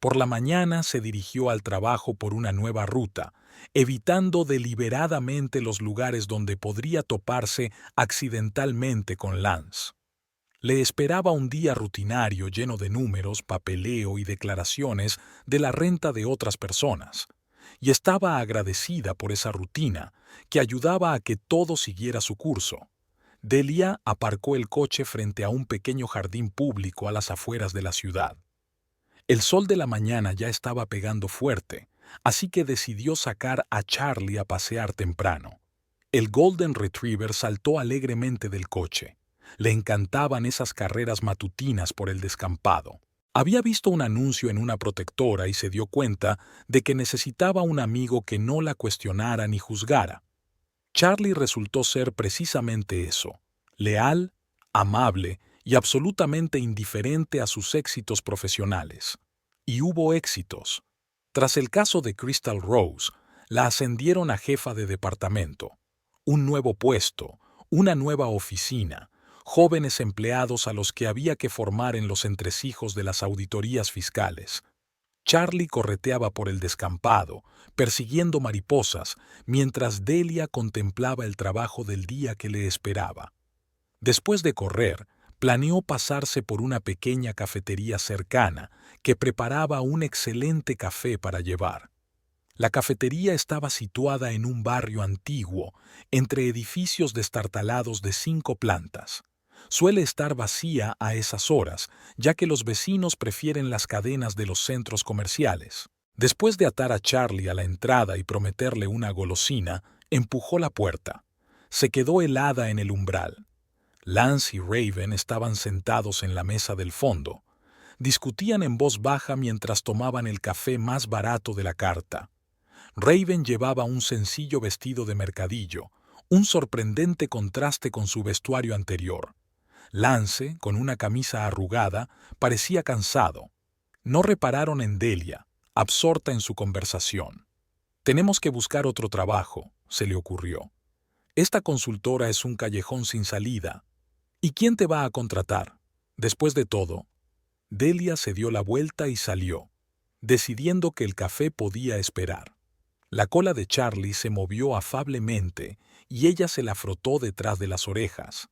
Por la mañana se dirigió al trabajo por una nueva ruta, evitando deliberadamente los lugares donde podría toparse accidentalmente con Lance. Le esperaba un día rutinario lleno de números, papeleo y declaraciones de la renta de otras personas, y estaba agradecida por esa rutina que ayudaba a que todo siguiera su curso. Delia aparcó el coche frente a un pequeño jardín público a las afueras de la ciudad. El sol de la mañana ya estaba pegando fuerte, así que decidió sacar a Charlie a pasear temprano. El Golden Retriever saltó alegremente del coche. Le encantaban esas carreras matutinas por el descampado. Había visto un anuncio en una protectora y se dio cuenta de que necesitaba un amigo que no la cuestionara ni juzgara. Charlie resultó ser precisamente eso: leal, amable y absolutamente indiferente a sus éxitos profesionales. Y hubo éxitos. Tras el caso de Crystal Rose, la ascendieron a jefa de departamento. Un nuevo puesto, una nueva oficina, jóvenes empleados a los que había que formar en los entresijos de las auditorías fiscales. Charlie correteaba por el descampado, persiguiendo mariposas, mientras Delia contemplaba el trabajo del día que le esperaba. Después de correr, planeó pasarse por una pequeña cafetería cercana que preparaba un excelente café para llevar. La cafetería estaba situada en un barrio antiguo, entre edificios destartalados de 5 plantas. Suele estar vacía a esas horas, ya que los vecinos prefieren las cadenas de los centros comerciales. Después de atar a Charlie a la entrada y prometerle una golosina, empujó la puerta. Se quedó helada en el umbral. Lance y Raven estaban sentados en la mesa del fondo. Discutían en voz baja mientras tomaban el café más barato de la carta. Raven llevaba un sencillo vestido de mercadillo, un sorprendente contraste con su vestuario anterior. Lance, con una camisa arrugada, parecía cansado. No repararon en Delia, absorta en su conversación. «Tenemos que buscar otro trabajo», se le ocurrió. «Esta consultora es un callejón sin salida. ¿Y quién te va a contratar? Después de todo». Delia se dio la vuelta y salió, decidiendo que el café podía esperar. La cola de Charlie se movió afablemente y ella se la frotó detrás de las orejas.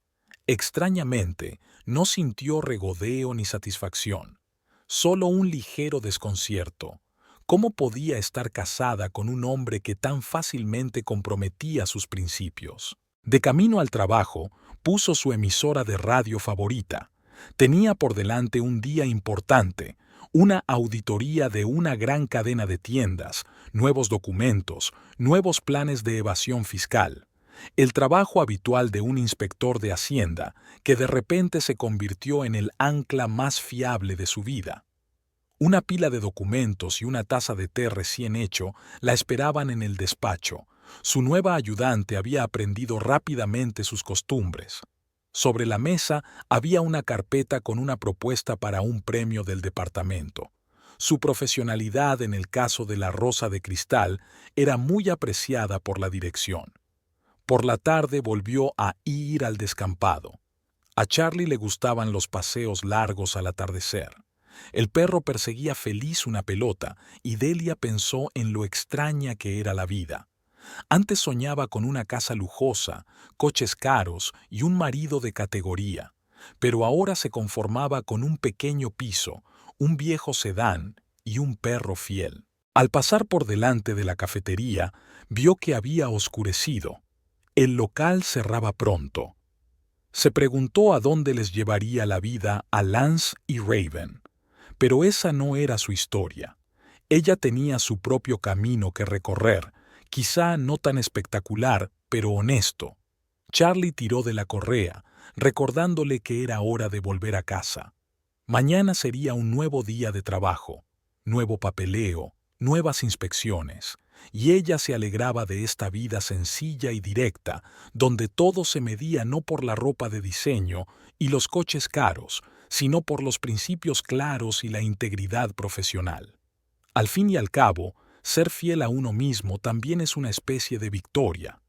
Extrañamente, no sintió regodeo ni satisfacción, solo un ligero desconcierto, ¿Cómo podía estar casada con un hombre que tan fácilmente comprometía sus principios? De camino al trabajo, puso su emisora de radio favorita. Tenía por delante un día importante, una auditoría de una gran cadena de tiendas, nuevos documentos, nuevos planes de evasión fiscal. El trabajo habitual de un inspector de Hacienda, que de repente se convirtió en el ancla más fiable de su vida. Una pila de documentos y una taza de té recién hecho la esperaban en el despacho. Su nueva ayudante había aprendido rápidamente sus costumbres. Sobre la mesa había una carpeta con una propuesta para un premio del departamento. Su profesionalidad en el caso de la rosa de cristal era muy apreciada por la dirección. Por la tarde volvió a ir al descampado. A Charlie le gustaban los paseos largos al atardecer. El perro perseguía feliz una pelota y Delia pensó en lo extraña que era la vida. Antes soñaba con una casa lujosa, coches caros y un marido de categoría, pero ahora se conformaba con un pequeño piso, un viejo sedán y un perro fiel. Al pasar por delante de la cafetería, vio que había oscurecido. El local cerraba pronto. Se preguntó a dónde les llevaría la vida a Lance y Raven. Pero esa no era su historia. Ella tenía su propio camino que recorrer, quizá no tan espectacular, pero honesto. Charlie tiró de la correa, recordándole que era hora de volver a casa. Mañana sería un nuevo día de trabajo, nuevo papeleo, nuevas inspecciones, y ella se alegraba de esta vida sencilla y directa, donde todo se medía no por la ropa de diseño y los coches caros, sino por los principios claros y la integridad profesional. Al fin y al cabo, ser fiel a uno mismo también es una especie de victoria.